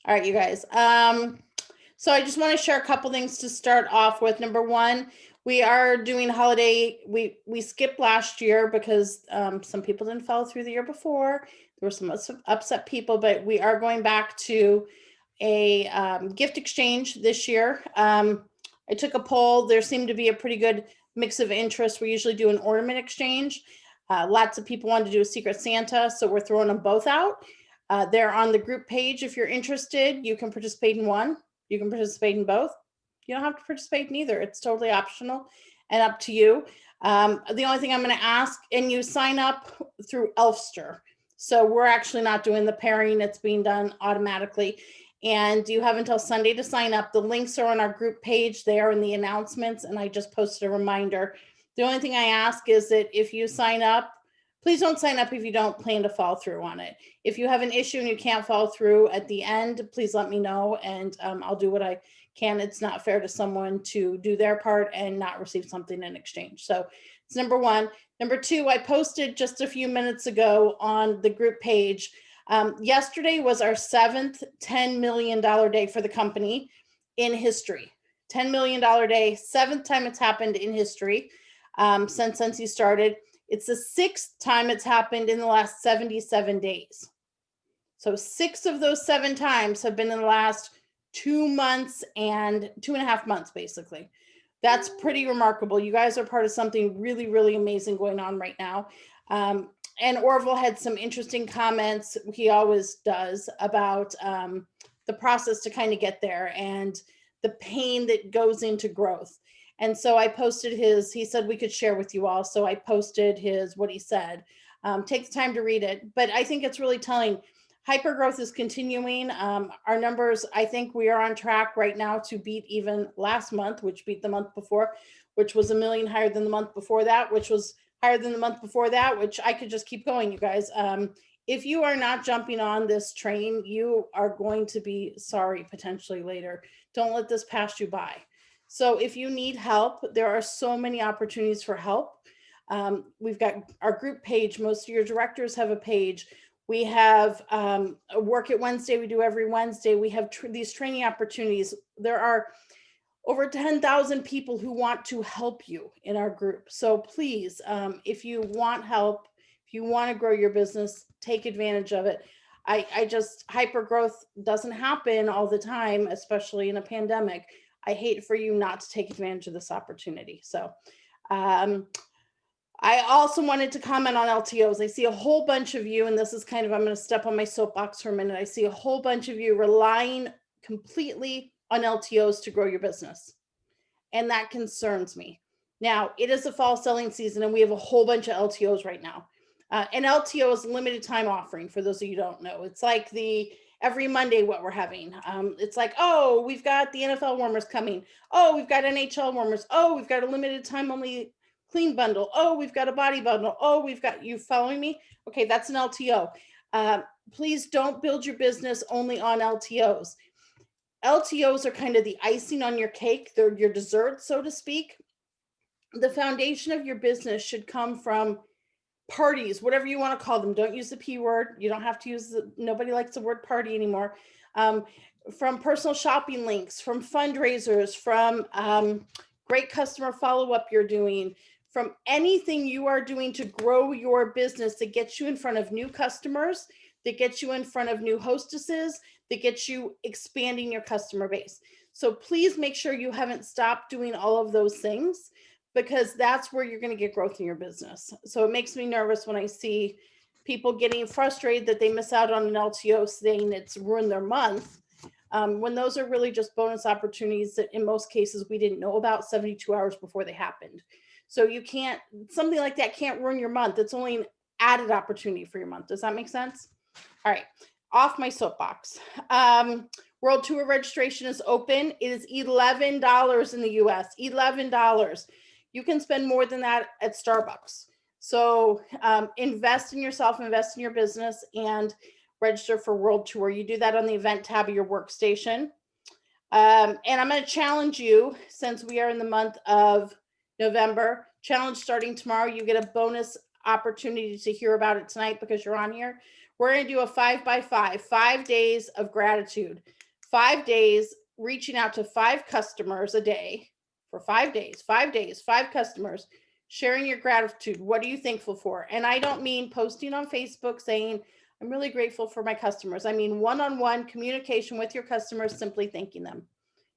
All right, you guys. So I just want to share a couple things to start off with. Number one, we are doing holiday. We skipped last year because some people didn't follow through the year before. There were some upset people, but we are going back to a gift exchange this year. I took a poll. There seemed to be a pretty good mix of interest. We usually do an ornament exchange. Lots of people wanted to do a Secret Santa, so we're throwing them both out. They're on the group page. If you're interested, you can participate in one. You can participate in both. You don't have to participate in either. It's totally optional and up to you. The only thing I'm going to ask, and you sign up through Elfster. So we're actually not doing the pairing. It's being done automatically. And you have until Sunday to sign up. The links are on our group page there in the announcements. And I just posted a reminder. The only thing I ask is that if you sign up, please don't sign up if you don't plan to follow through on it. If you have an issue and you can't follow through at the end, please let me know and I'll do what I can. It's not fair to someone to do their part and not receive something in exchange. So it's number one. Number two, I posted just a few minutes ago on the group page. Yesterday was our seventh $10 million day for the company in history. $10 million day, seventh time it's happened in history since you started. It's the sixth time it's happened in the last 77 days. So 6 of those 7 times have been in the last 2 months and 2.5 months, basically. That's pretty remarkable. You guys are part of something really, really amazing going on right now. And Orville had some interesting comments, he always does, about the process to kind of get there and the pain that goes into growth. And so I posted he said we could share with you all. So I posted what he said. Take the time to read it. But I think it's really telling. Hypergrowth is continuing. Our numbers, I think we are on track right now to beat even last month, which beat the month before, which was $1 million higher than the month before that, which was higher than the month before that, which I could just keep going, you guys. If you are not jumping on this train, you are going to be sorry potentially later. Don't let this pass you by. So if you need help, there are so many opportunities for help. We've got our group page. Most of your directors have a page. We have a Work It Wednesday we do every Wednesday. We have these training opportunities. There are over 10,000 people who want to help you in our group. So please, if you want help, if you want to grow your business, take advantage of it. Hypergrowth doesn't happen all the time, especially in a pandemic. I hate for you not to take advantage of this opportunity. So I also wanted to comment on LTOs. I see a whole bunch of you, and this is kind of, I'm going to step on my soapbox for a minute. I see a whole bunch of you relying completely on LTOs to grow your business. And that concerns me. Now, it is a fall selling season, and we have a whole bunch of LTOs right now. And LTO is a limited time offering, for those of you who don't know. It's like every Monday what we're having. It's like, oh, we've got the NFL warmers coming. Oh, we've got NHL warmers. Oh, we've got a limited time only clean bundle. Oh, we've got a body bundle. Oh, we've got, you following me? Okay, that's an LTO. Please don't build your business only on LTOs. LTOs are kind of the icing on your cake. They're your dessert, so to speak. The foundation of your business should come from parties, whatever you want to call them. Don't use the P word. You don't have to use nobody likes the word party anymore. From personal shopping links, from fundraisers, from great customer follow-up you're doing, from anything you are doing to grow your business that gets you in front of new customers, that gets you in front of new hostesses, that gets you expanding your customer base. So please make sure you haven't stopped doing all of those things, because that's where you're going to get growth in your business. So it makes me nervous when I see people getting frustrated that they miss out on an LTO saying it's ruined their month, when those are really just bonus opportunities that in most cases we didn't know about 72 hours before they happened. So you can't, something like that can't ruin your month. It's only an added opportunity for your month. Does that make sense? All right, off my soapbox. World Tour registration is open. It is $11 in the US, $11. You can spend more than that at Starbucks. So invest in yourself, invest in your business, and register for World Tour. You do that on the event tab of your workstation. And I'm going to challenge you, since we are in the month of November, challenge starting tomorrow. You get a bonus opportunity to hear about it tonight because you're on here. We're going to do a 5 by 5, 5 days of gratitude, 5 days reaching out to 5 customers a day for 5 days, 5 days, 5 customers, sharing your gratitude. What are you thankful for? And I don't mean posting on Facebook saying, I'm really grateful for my customers. I mean one-on-one communication with your customers, simply thanking them,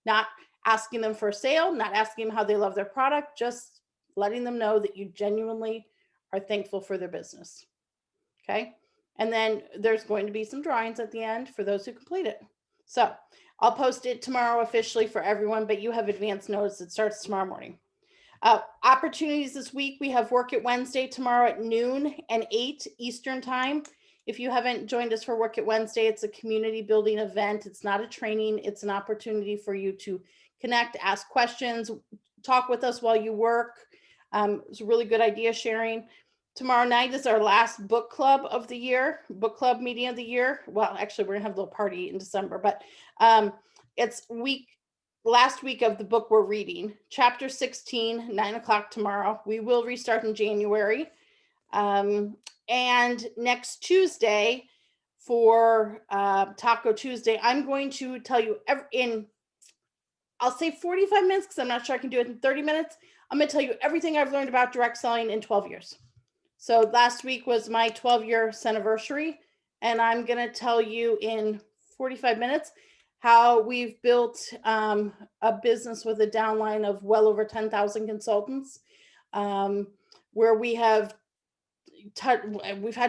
not asking them for a sale, not asking them how they love their product, just letting them know that you genuinely are thankful for their business. Okay. And then there's going to be some drawings at the end for those who complete it. So I'll post it tomorrow officially for everyone, but you have advance notice. It starts tomorrow morning. Opportunities this week. We have Work It Wednesday tomorrow at noon and 8 Eastern time. If you haven't joined us for Work It Wednesday, it's a community building event. It's not a training. It's an opportunity for you to connect, ask questions, talk with us while you work. It's a really good idea sharing. Tomorrow night is our last book club of the year, book club meeting of the year. Well, actually, we're gonna have a little party in December, but it's last week of the book we're reading, chapter 16, 9 o'clock tomorrow. We will restart in January. And next Tuesday for Taco Tuesday, I'm going to tell you I'll say 45 minutes because I'm not sure I can do it in 30 minutes. I'm going to tell you everything I've learned about direct selling in 12 years. So last week was my 12-year anniversary, and I'm going to tell you in 45 minutes how we've built a business with a downline of well over 10,000 consultants, where we've had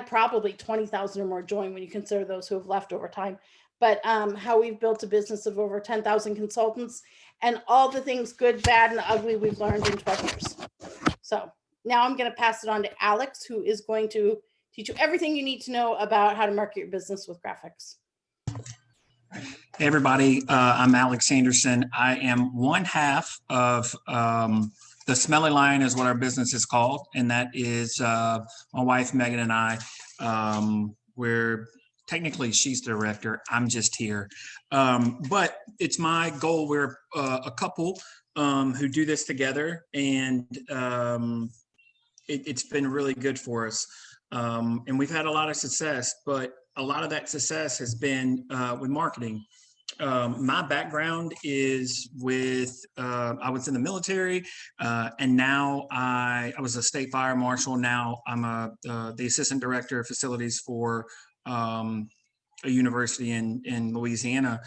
probably 20,000 or more join when you consider those who have left over time, but how we've built a business of over 10,000 consultants and all the things good, bad, and ugly we've learned in 12 years. So now I'm going to pass it on to Alex, who is going to teach you everything you need to know about how to market your business with graphics. Hey everybody, I'm Alex Anderson. I am one half of the Smelly Lion is what our business is called. And that is my wife, Megan, and I. We're technically, she's the director. I'm just here. But it's my goal. We're a couple who do this together. And it's been really good for us. And we've had a lot of success, but a lot of that success has been with marketing. My background is with, I was in the military, and now I was a state fire marshal. Now I'm the assistant director of facilities for a university in Louisiana,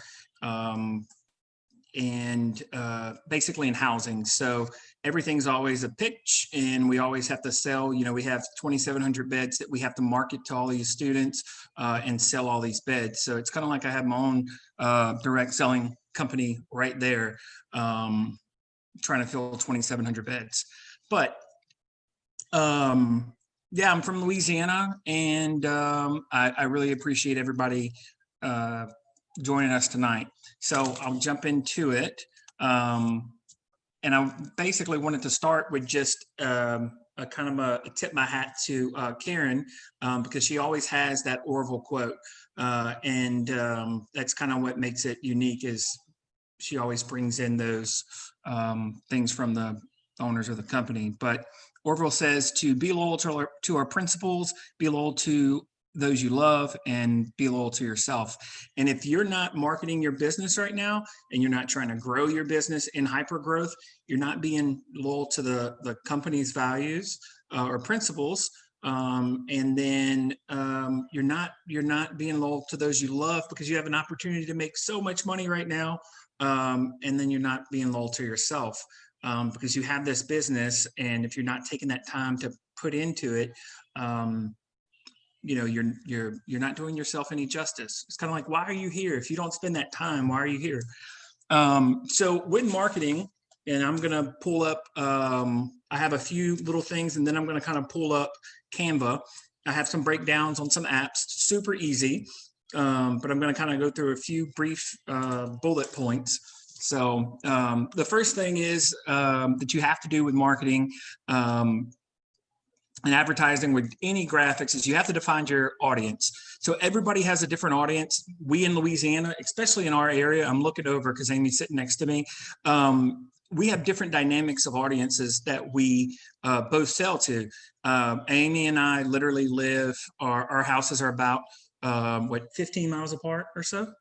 and basically in housing. So everything's always a pitch, and we always have to sell. You know, we have 2,700 beds that we have to market to all these students and sell all these beds. So it's kind of like I have my own direct selling company right there, trying to fill 2,700 beds. But yeah, I'm from Louisiana, and I really appreciate everybody joining us tonight. So I'll jump into it. And I basically wanted to start with just a tip my hat to Karen, because she always has that Orville quote. And that's kind of what makes it unique, is she always brings in those things from the owners of the company. But Orville says to be loyal to our principles, be loyal to those you love, and be loyal to yourself. And if you're not marketing your business right now, and you're not trying to grow your business in hyper growth, you're not being loyal to the company's values or principles. And then you're not being loyal to those you love, because you have an opportunity to make so much money right now. And then you're not being loyal to yourself, because you have this business, and if you're not taking that time to put into it, you know, you're not doing yourself any justice. It's kind of like, why are you here? If you don't spend that time, why are you here? So with marketing, and I'm going to pull up, I have a few little things, and then I'm going to kind of pull up Canva. I have some breakdowns on some apps, super easy, but I'm going to kind of go through a few brief bullet points. So the first thing is that you have to do with marketing and advertising with any graphics is you have to define your audience. So everybody has a different audience. We in Louisiana, especially in our area, I'm looking over because Amy's sitting next to me. We have different dynamics of audiences that we both sell to. Amy and I literally live, our houses are about what, 15 miles apart or so.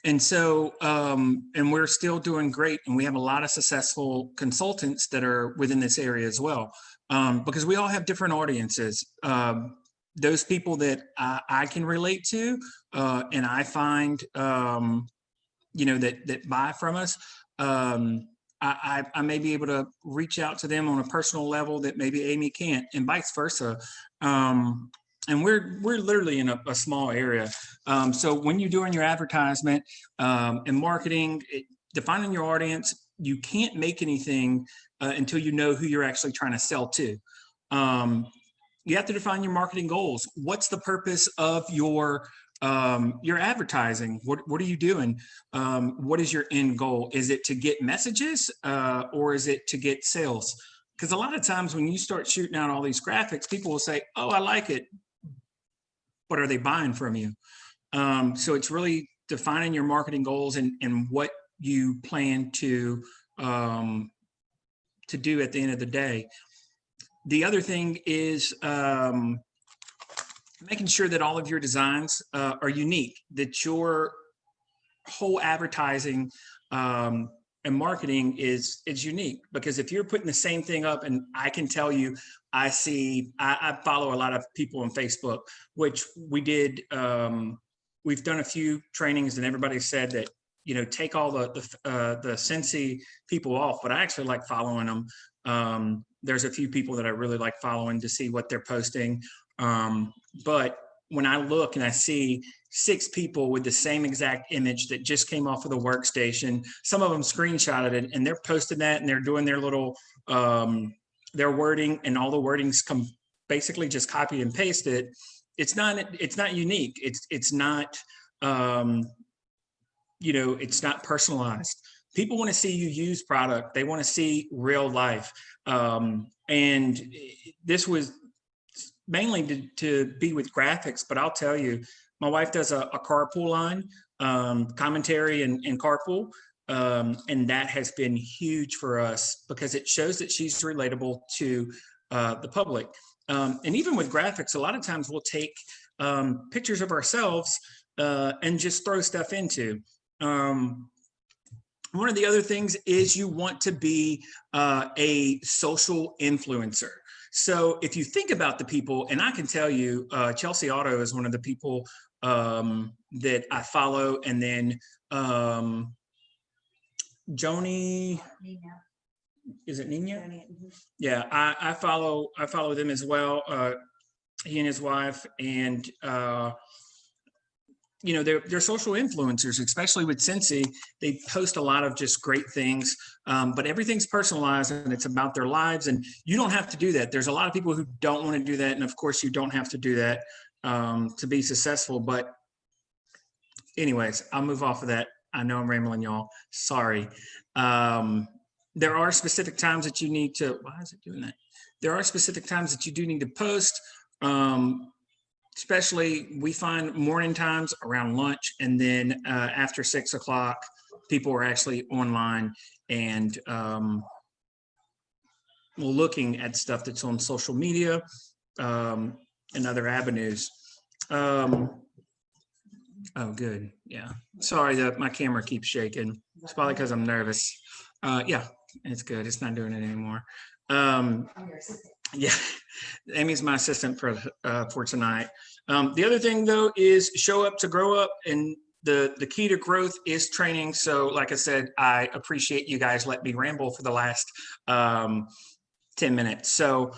And so, and we're still doing great. And we have a lot of successful consultants that are within this area as well, because we all have different audiences. Those people that I can relate to, and I find, that buy from us, I may be able to reach out to them on a personal level that maybe Amy can't, and vice versa. And we're literally in a small area. So when you're doing your advertisement and marketing, defining your audience, you can't make anything until you know who you're actually trying to sell to. You have to define your marketing goals. What's the purpose of your advertising? What are you doing? What is your end goal? Is it to get messages or is it to get sales? Because a lot of times when you start shooting out all these graphics, people will say, oh, I like it. But are they buying from you? So it's really defining your marketing goals and what you plan to do at the end of the day. The other thing is making sure that all of your designs are unique, that your whole advertising and marketing is unique. Because if you're putting the same thing up, and I can tell you, I follow a lot of people on Facebook, which we did. We've done a few trainings, and everybody said that, take all the Cincy people off, but I actually like following them. There's a few people that I really like following to see what they're posting. But when I look and I see 6 people with the same exact image that just came off of the workstation, some of them screenshotted it and they're posting that and they're doing their little, their wording, and all the wordings come basically just copy and paste it. It's not unique. It's not, it's not personalized. People want to see you use product. They want to see real life. And this was mainly to be with graphics, but I'll tell you, my wife does a carpool line, commentary and carpool. And that has been huge for us because it shows that she's relatable to the public. And even with graphics, a lot of times we'll take pictures of ourselves and just throw stuff into. One of the other things is you want to be a social influencer. So if you think about the people, and I can tell you, Chelsea Otto is one of the people that I follow, and then Joni, is it Nina? Yeah, I follow them as well. He and his wife, and they're social influencers, especially with Cincy. They post a lot of just great things, but everything's personalized and it's about their lives. And you don't have to do that. There's a lot of people who don't want to do that. And of course you don't have to do that to be successful. But anyways, I'll move off of that. I know I'm rambling, y'all. Sorry. There are specific times that you need to, why is it doing that? There are specific times that you do need to post. Especially we find morning times around lunch, and then after 6 o'clock, people are actually online and looking at stuff that's on social media and other avenues. Oh, good. Yeah. Sorry that my camera keeps shaking. It's probably because I'm nervous. Yeah, it's good. It's not doing it anymore. Yeah, Amy's my assistant for tonight. The other thing though is show up to grow up, and the key to growth is training. So like I said, I appreciate you guys let me ramble for the last 10 minutes. So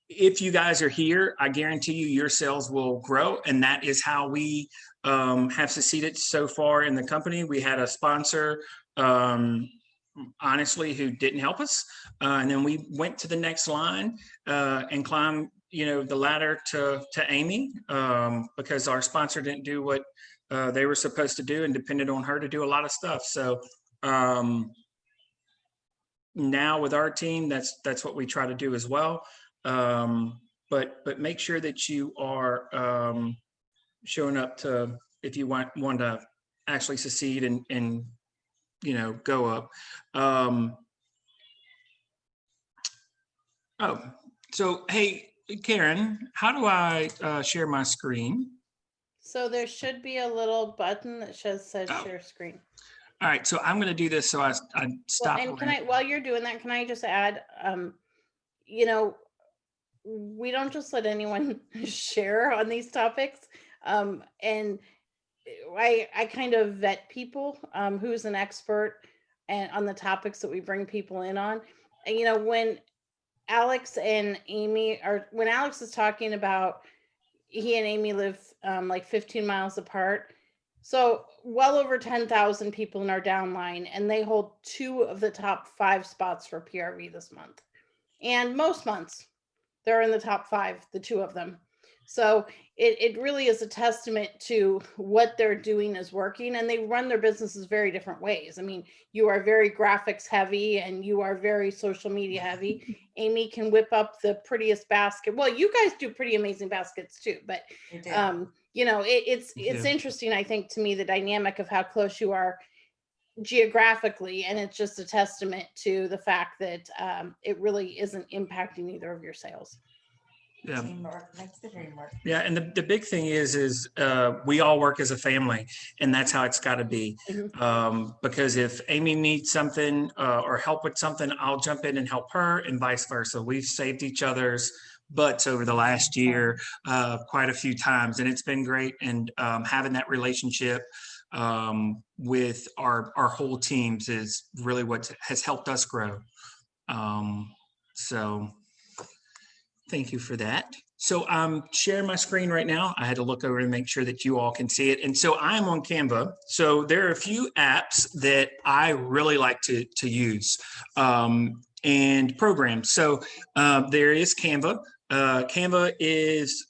if you guys are here, I guarantee you your sales will grow, and that is how we have succeeded so far in the company. We had a sponsor honestly who didn't help us, and then we went to the next line and climbed the ladder to Amy because our sponsor didn't do what they were supposed to do and depended on her to do a lot of stuff. So now with our team, that's what we try to do as well. But make sure that you are showing up to, if you want to actually succeed and go up. So hey, Karen, how do I share my screen? So there should be a little button that says Oh, share screen. all right. So I'm going to do this. So I Well, stop. and while you're doing that, can I just add, you know, we don't just let anyone share on these topics. And I kind of vet people, who's an expert and on the topics that we bring people in on. And, when Alex and Amy when Alex is talking about he and Amy live like 15 miles apart. So well over 10,000 people in our downline, and they hold 2 of the top 5 spots for PRV this month. And most months they're in the top 5, the 2 of them. So it really is a testament to what they're doing is working, and they run their businesses very different ways. I mean, you are very graphics heavy and you are very social media heavy. Amy can whip up the prettiest basket. Well, you guys do pretty amazing baskets too, but it's interesting, I think, to me, the dynamic of how close you are geographically, and it's just a testament to the fact that it really isn't impacting either of your sales. Yeah. Teamwork makes the dream work. Yeah, and the big thing is we all work as a family, and that's how it's got to be. Because if Amy needs something or help with something, I'll jump in and help her, and vice versa. We've saved each other's butts over the last year quite a few times, and it's been great. And having that relationship with our whole teams is really what has helped us grow. So thank you for that. So I'm sharing my screen right now. I had to look over and make sure that you all can see it. And so I'm on Canva. So there are a few apps that I really like to use and programs. So there is Canva. Canva is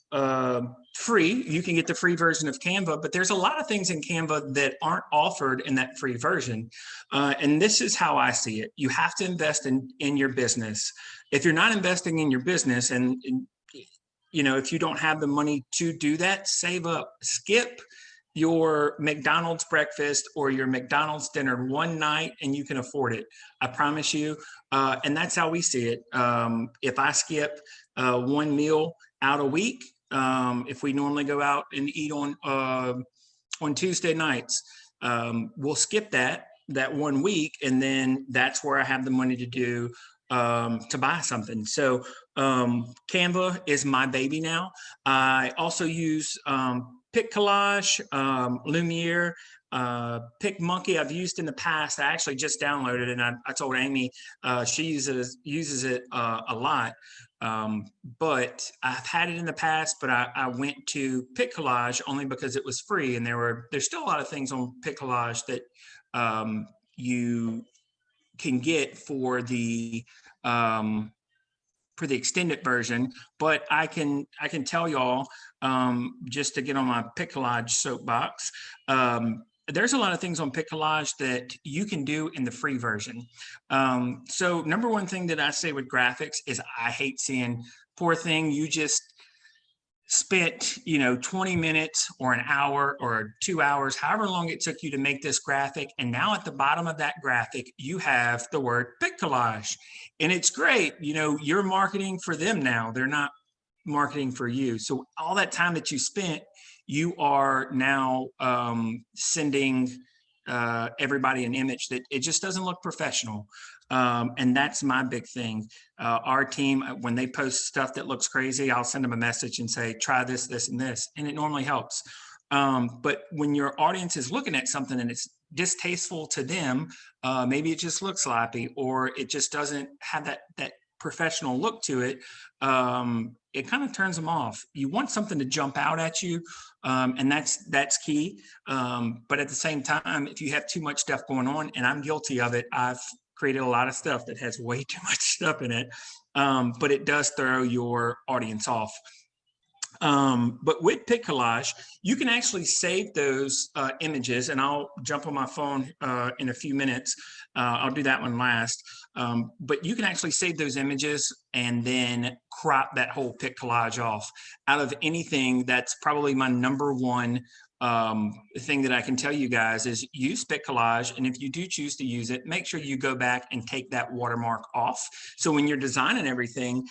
free. You can get the free version of Canva, but there's a lot of things in Canva that aren't offered in that free version. And this is how I see it. You have to invest in your business. If you're not investing in your business and if you don't have the money to do that, save up, skip your McDonald's breakfast or your McDonald's dinner one night and you can afford it. I promise you. And that's how we see it. If I skip one meal out a week, if we normally go out and eat on Tuesday nights, we'll skip that 1 week. And then that's where I have the money to do to buy something. So Canva is my baby now. I also use PicCollage, Lumiere, PicMonkey I've used in the past. I actually just downloaded it, and I told Amy she uses it a lot. But I've had it in the past, but I went to PicCollage only because it was free, and there's still a lot of things on PicCollage that you can get for the extended version. But I can tell y'all, just to get on my PicCollage soapbox, there's a lot of things on PicCollage that you can do in the free version. So number one thing that I say with graphics is I hate seeing, poor thing, you just spent 20 minutes or an hour or 2 hours, however long it took you to make this graphic, and now at the bottom of that graphic you have the word PicCollage, and it's great. You're marketing for them now, they're not marketing for you. So all that time that you spent, you are now sending everybody an image that it just doesn't look professional. And that's my big thing. Our team, when they post stuff that looks crazy, I'll send them a message and say, try this, this, and this. And it normally helps. But when your audience is looking at something and it's distasteful to them, maybe it just looks sloppy, or it just doesn't have that professional look to it, it kind of turns them off. You want something to jump out at you, and that's key. But at the same time, if you have too much stuff going on, and I'm guilty of it, I've created a lot of stuff that has way too much stuff in it, but it does throw your audience off. But with PicCollage, you can actually save those images, and I'll jump on my phone in a few minutes. I'll do that one last. But you can actually save those images and then crop that whole PicCollage off. Out of anything, that's probably my number one thing that I can tell you guys is use Spit Collage. And if you do choose to use it, make sure you go back and take that watermark off. So when you're designing everything,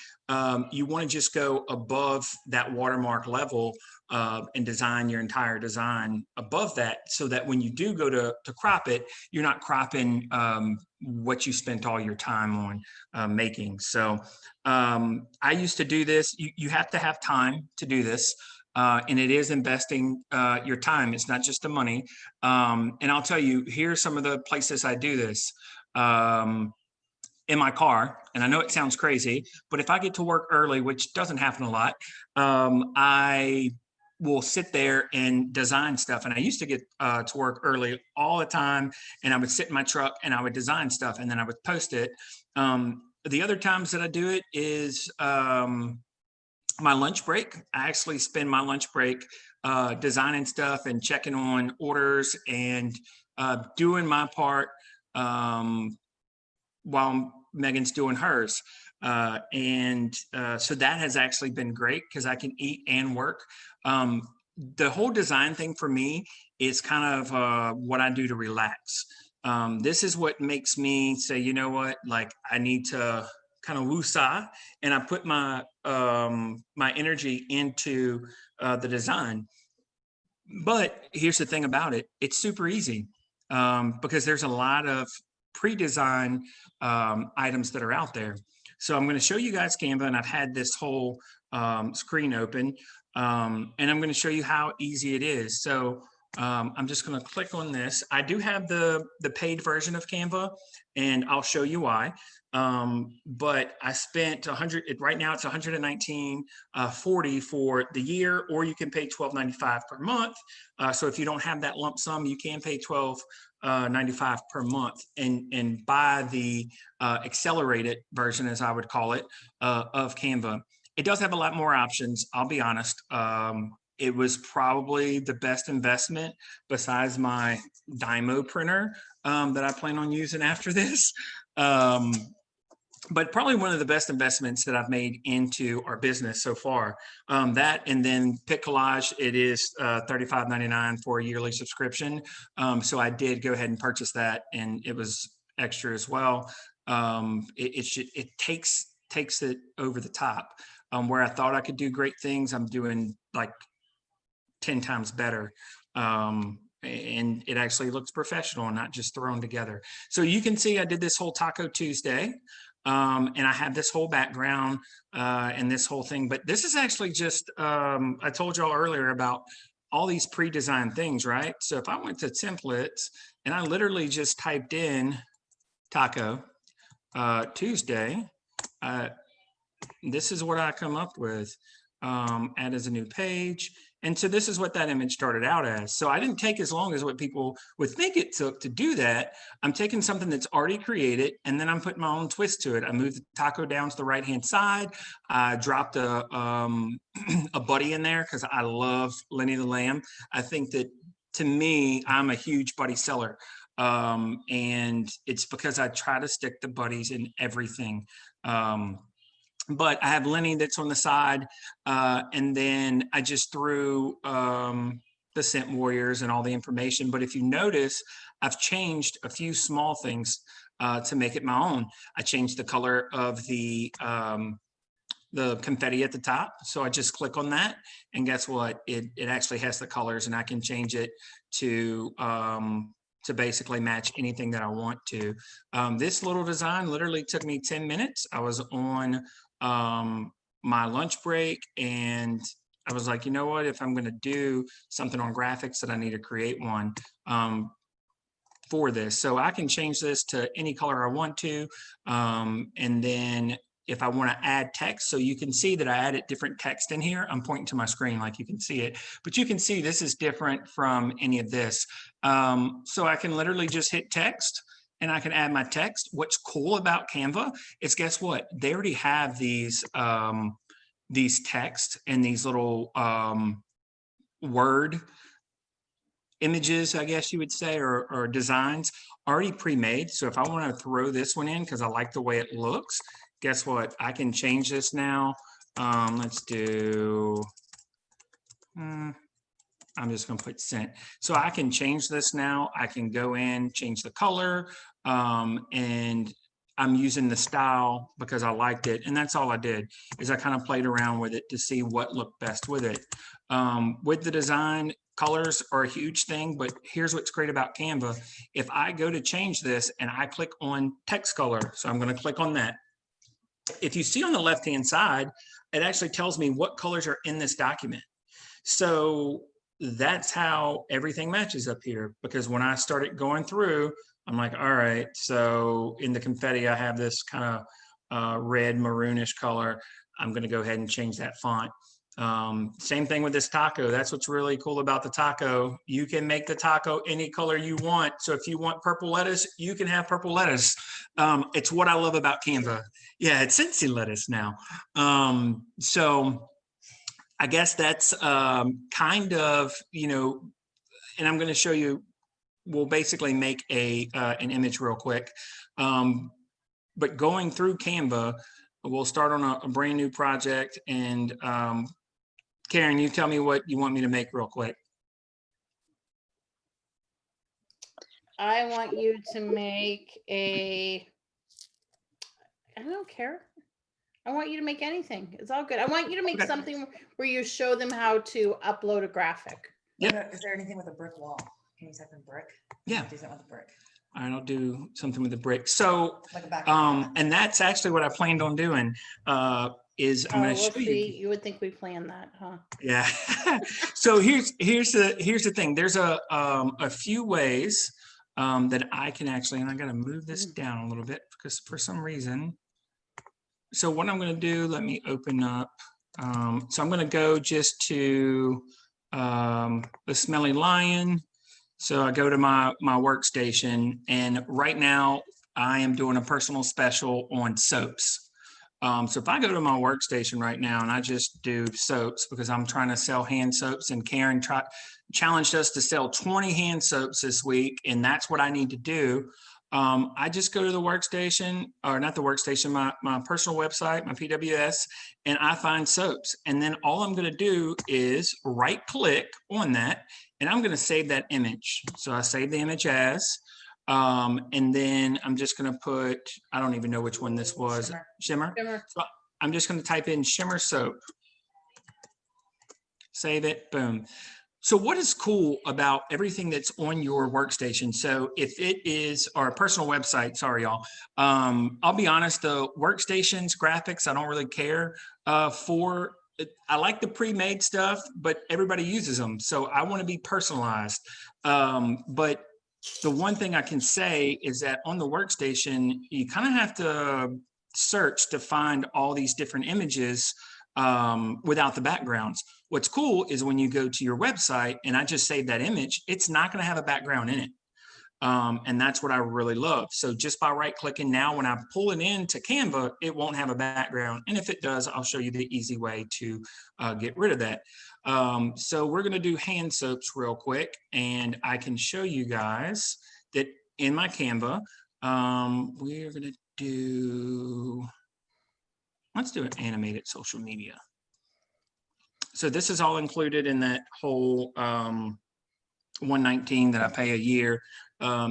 you want to just go above that watermark level and design your entire design above that, so that when you do go to crop it, you're not cropping what you spent all your time on making. So I used to do this. You have to have time to do this. And it is investing your time. It's not just the money. And I'll tell you, here's some of the places I do this. In my car, and I know it sounds crazy, but if I get to work early, which doesn't happen a lot, I will sit there and design stuff. And I used to get to work early all the time, and I would sit in my truck and I would design stuff, and then I would post it. The other times that I do it is my lunch break. I actually spend my lunch break designing stuff and checking on orders and doing my part while Megan's doing hers. So that has actually been great because I can eat and work. The whole design thing for me is kind of what I do to relax. This is what makes me say, you know what, like I need to kind of woosah, and I put my my energy into the design. But here's the thing about it: it's super easy because there's a lot of pre-design items that are out there. So I'm going to show you guys Canva, and I've had this whole screen open, and I'm going to show you how easy it is. So I'm just going to click on this. I do have the paid version of Canva, and I'll show you why. But I spent 100, right now it's 119.40 for the year, or you can pay $12.95 per month. So if you don't have that lump sum, you can pay $12.95 per month and buy the accelerated version, as I would call it, of Canva. It does have a lot more options, I'll be honest. It was probably the best investment besides my Dymo printer that I plan on using after this. But probably one of the best investments that I've made into our business so far. That, and then Pick Collage, it is $35.99 for a yearly subscription. So I did go ahead and purchase that, and it was extra as well. It takes it over the top. Where I thought I could do great things, I'm doing like 10 times better. And it actually looks professional and not just thrown together. So you can see I did this whole Taco Tuesday. And I have this whole background and this whole thing, but this is actually just, I told y'all earlier about all these pre-designed things, right? So if I went to templates and I literally just typed in Taco Tuesday, this is what I come up with. Add as a new page. And so this is what that image started out as. So I didn't take as long as what people would think it took to do that. I'm taking something that's already created, and then I'm putting my own twist to it. I moved the taco down to the right-hand side. I dropped a buddy in there because I love Lenny the Lamb. I think that, to me, I'm a huge buddy seller. And it's because I try to stick the buddies in everything. But I have Lenny that's on the side, and then I just threw the Scent Warriors and all the information. But if you notice, I've changed a few small things to make it my own. I changed the color of the confetti at the top. So I just click on that, and guess what? It actually has the colors, and I can change it to basically match anything that I want to. This little design literally took me 10 minutes. I was on my lunch break, and I was like, you know what, if I'm going to do something on graphics, that I need to create one for this. So I can change this to any color I want to. And then if I want to add text, so you can see that I added different text in here. I'm pointing to my screen like you can see it, but you can see this is different from any of this. So I can literally just hit text, and I can add my text. What's cool about Canva is, guess what? They already have these texts and these little word images, I guess you would say, or designs already pre-made. So if I want to throw this one in because I like the way it looks, guess what? I can change this now. Let's do I'm just going to put sent. So I can change this now. I can go in, change the color, and I'm using the style because I liked it. And that's all I did, is I kind of played around with it to see what looked best with it. With the design, colors are a huge thing, but here's what's great about Canva. If I go to change this and I click on text color, so I'm going to click on that. If you see on the left-hand side, it actually tells me what colors are in this document. So that's how everything matches up here, because when I started going through, I'm like, all right, so in the confetti, I have this kind of red maroonish color. I'm going to go ahead and change that font. Same thing with this taco. That's what's really cool about the taco. You can make the taco any color you want. So if you want purple lettuce, you can have purple lettuce. It's what I love about Canva. Yeah, it's Cincy lettuce now. So I guess that's kind of, and I'm going to show you, we'll basically make an image real quick. But going through Canva, we'll start on a brand new project. And Karen, you tell me what you want me to make real quick. I want you to make I don't care. I want you to make anything. It's all good. I want you to make something where you show them how to upload a graphic. Yeah. Is there anything with a brick wall? Can you type in brick? Yeah. Do something with a brick. All right, I'll do something with the brick. So, Like a back and that's actually what I planned on doing. Is I'm going to show you. You would think we planned that, huh? Yeah. So here's the thing. There's a few ways that I can actually, and I got to move this down a little bit because for some reason. So what I'm going to do, let me open up. So I'm going to go just to the Smelly Lion. So I go to my workstation, and right now I am doing a personal special on soaps. So if I go to my workstation right now and I just do soaps, because I'm trying to sell hand soaps, and Karen challenged us to sell 20 hand soaps this week, and that's what I need to do. I just go to the workstation, or not the workstation, my personal website, my PWS, and I find soaps. And then all I'm going to do is right click on that, and I'm going to save that image. So I save the image as, and then I'm just going to put, I don't even know which one this was. Shimmer. So I'm just going to type in shimmer soap. Save it. Boom. So what is cool about everything that's on your workstation? So if it is our personal website, sorry, y'all. I'll be honest, the workstations, graphics, I don't really care for. I like the pre-made stuff, but everybody uses them. So I want to be personalized. But the one thing I can say is that on the workstation, you kind of have to search to find all these different images without the backgrounds. What's cool is when you go to your website and I just save that image, it's not going to have a background in it. And that's what I really love. So just by right clicking now, when I pull it into Canva, it won't have a background. And if it does, I'll show you the easy way to get rid of that. So we're going to do hand soaps real quick. And I can show you guys that in my Canva, we're going to do, let's do an animated social media. So this is all included in that whole $119 that I pay a year,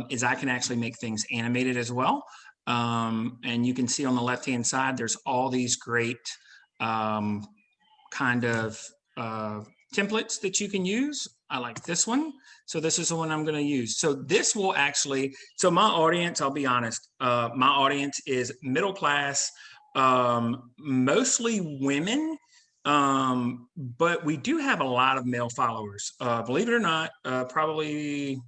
is I can actually make things animated as well. And you can see on the left-hand side, there's all these great kind of templates that you can use. I like this one. So this is the one I'm going to use. So this will actually, so my audience, I'll be honest, my audience is middle class, mostly women. But we do have a lot of male followers. Believe it or not, probably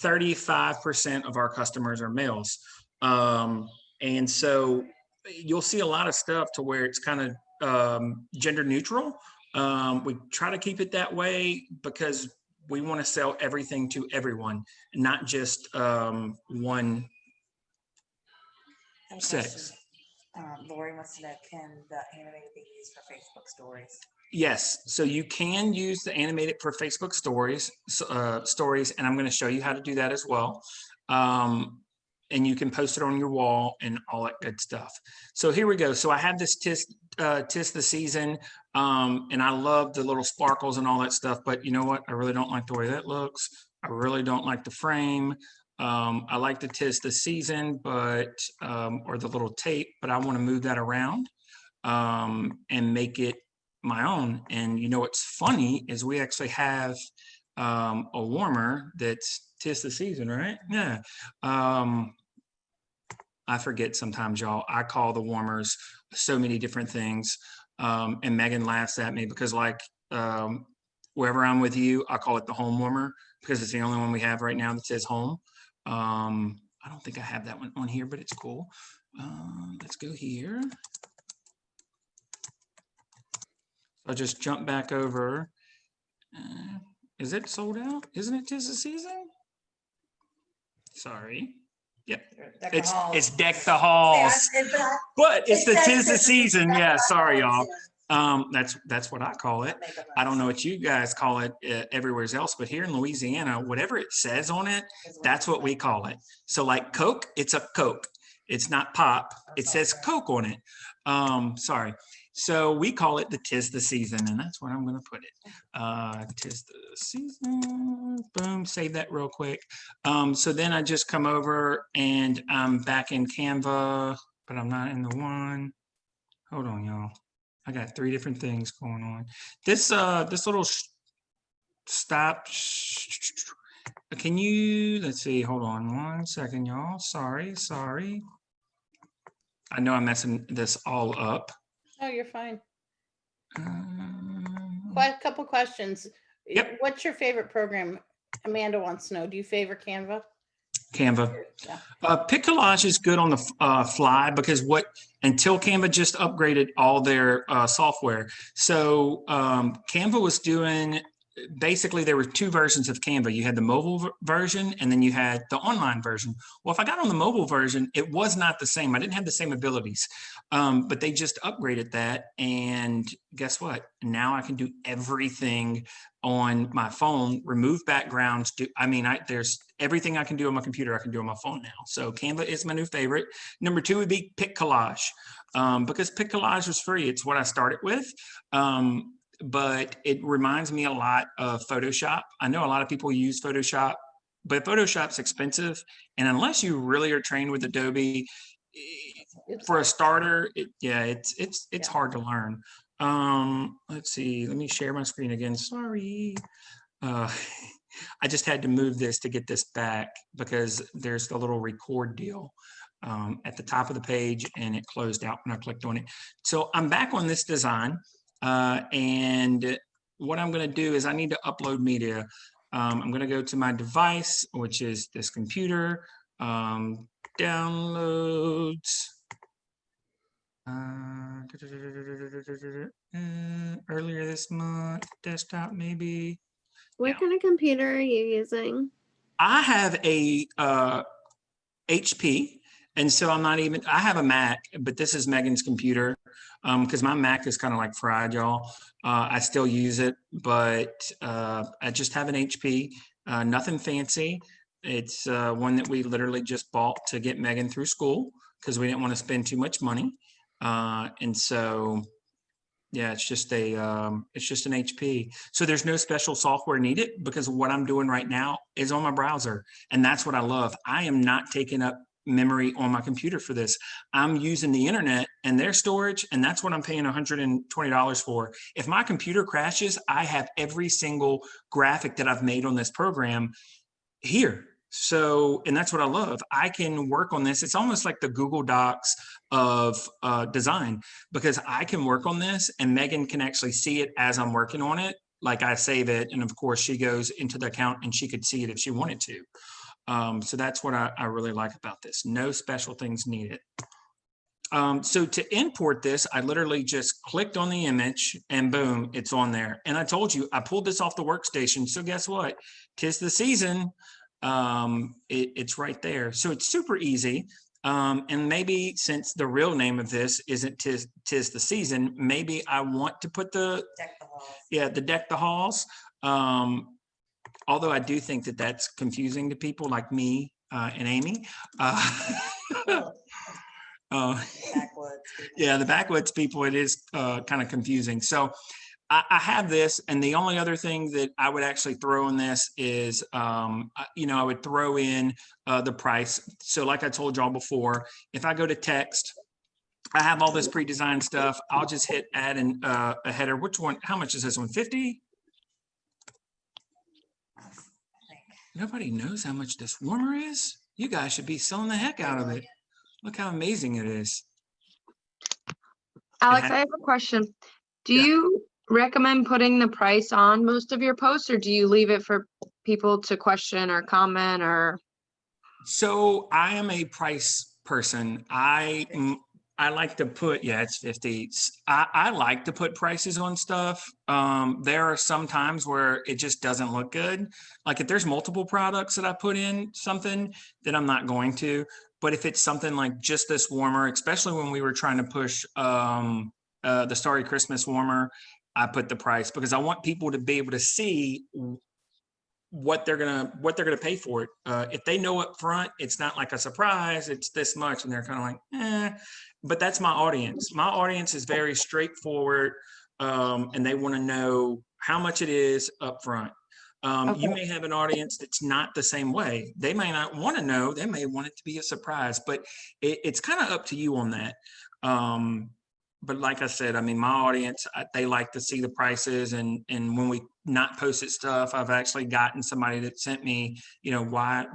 35% of our customers are males. And so you'll see a lot of stuff to where it's kind of gender neutral. We try to keep it that way because we want to sell everything to everyone, not just one sex. Lori wants to know, can the animated be used for Facebook stories? Yes, so you can use the animated for Facebook stories, and I'm going to show you how to do that as well. and you can post it on your wall and all that good stuff. So here we go. So I have this tis the season, and I love the little sparkles and all that stuff, but you know what? I really don't like the way that looks. I really don't like the frame. I like the tis the season, but, or the little tape, but I want to move that around, and make it my own. And you know, what's funny is we actually have, a warmer that's tis the season, right? Yeah. I forget sometimes, y'all. I call the warmers so many different things. And Megan laughs at me because, like, wherever I'm with you, I call it the home warmer because it's the only one we have right now that says home. I don't think I have that one on here, but it's cool. Let's go here. I'll just jump back over. Is it sold out? Isn't it tis the season? Sorry. Yep. It's deck the halls, but it's the tis the season. Yeah, sorry, y'all. That's what I call it. I don't know what you guys call it everywhere else, but here in Louisiana, whatever it says on it, that's what we call it. So like Coke, it's a Coke. It's not pop. It says Coke on it. Sorry. So we call it the tis the season, and that's where I'm going to put it. Tis the season. Boom. Save that real quick. So then I just come over and I'm back in Canva, but I'm not in the one. Hold on, y'all. I got 3 different things going on. This little stop. Can you, let's see, hold on 1 second, y'all. Sorry. I know I'm messing this all up. Oh, you're fine. Um, Quite a couple questions. Yep. What's your favorite program? Amanda wants to know. Do you favor Canva? Canva. Yeah. Pick Collage is good on the fly because until Canva just upgraded all their software. So Canva was doing, basically there were 2 versions of Canva. You had the mobile version and then you had the online version. Well, if I got on the mobile version, it was not the same. I didn't have the same abilities, but they just upgraded that. And guess what? Now I can do everything on my phone, remove backgrounds. There's everything I can do on my computer, I can do on my phone now. So Canva is my new favorite. Number 2 would be Pick Collage, because Pick Collage was free. It's what I started with. But it reminds me a lot of Photoshop. I know a lot of people use Photoshop, but Photoshop's expensive. And unless you really are trained with Adobe, for a starter, it's hard to learn. Let's see, let me share my screen again. Sorry. I just had to move this to get this back because there's the little record deal at the top of the page and it closed out when I clicked on it. So I'm back on this design. And what I'm going to do is I need to upload media. I'm going to go to my device, which is this computer, downloads. Earlier this month, desktop maybe. What kind of computer are you using? I have a HP, and so I have a Mac, but this is Megan's computer. Because my Mac is kind of like fried, y'all. I still use it, but I just have an HP, nothing fancy. It's one that we literally just bought to get Megan through school because we didn't want to spend too much money. And so, yeah, it's just an HP. So there's no special software needed because what I'm doing right now is on my browser. And that's what I love. I am not taking up memory on my computer for this. I'm using the internet and their storage, and that's what I'm paying $120 for. If my computer crashes, I have every single graphic that I've made on this program here. So, and that's what I love. I can work on this. It's almost like the Google Docs of design because I can work on this and Megan can actually see it as I'm working on it. Like I save it, and of course she goes into the account and she could see it if she wanted to. So that's what I really like about this. No special things needed. So to import this, I literally just clicked on the image and boom, it's on there. And I told you, I pulled this off the workstation. So guess what? 'Tis the season. It's right there. So it's super easy. And maybe since the real name of this isn't tis the season, maybe I want to put the deck the halls. Although I do think that that's confusing to people like me and Amy. Uh, uh, Backwoods. yeah, the backwoods people, it is kind of confusing. So I have this, and the only other thing that I would actually throw in this is, I would throw in the price. So like I told y'all before, if I go to text, I have all this pre-designed stuff. I'll just hit add a header. Which one? How much is this one? 50? Nobody knows how much this warmer is. You guys should be selling the heck out of it. Look how amazing it is. Alex, I have a question. Do Yeah. you recommend putting the price on most of your posts, or do you leave it for people to question or comment or? So I am a price person. I like to put, yeah, it's 50. I like to put prices on stuff. There are some times where it just doesn't look good. Like if there's multiple products that I put in something, then I'm not going to. But if it's something like just this warmer, especially when we were trying to push the Starry Christmas warmer, I put the price because I want people to be able to see what they're gonna pay for it. If they know up front, it's not like a surprise, it's this much, and they're kind of like, eh. But that's my audience. My audience is very straightforward, and they want to know how much it is up front. You may have an audience that's not the same way. They may not want to know. They may want it to be a surprise, but it's kind of up to you on that. But like I said, I mean, my audience, they like to see the prices, and when we not posted stuff, I've actually gotten somebody that sent me, why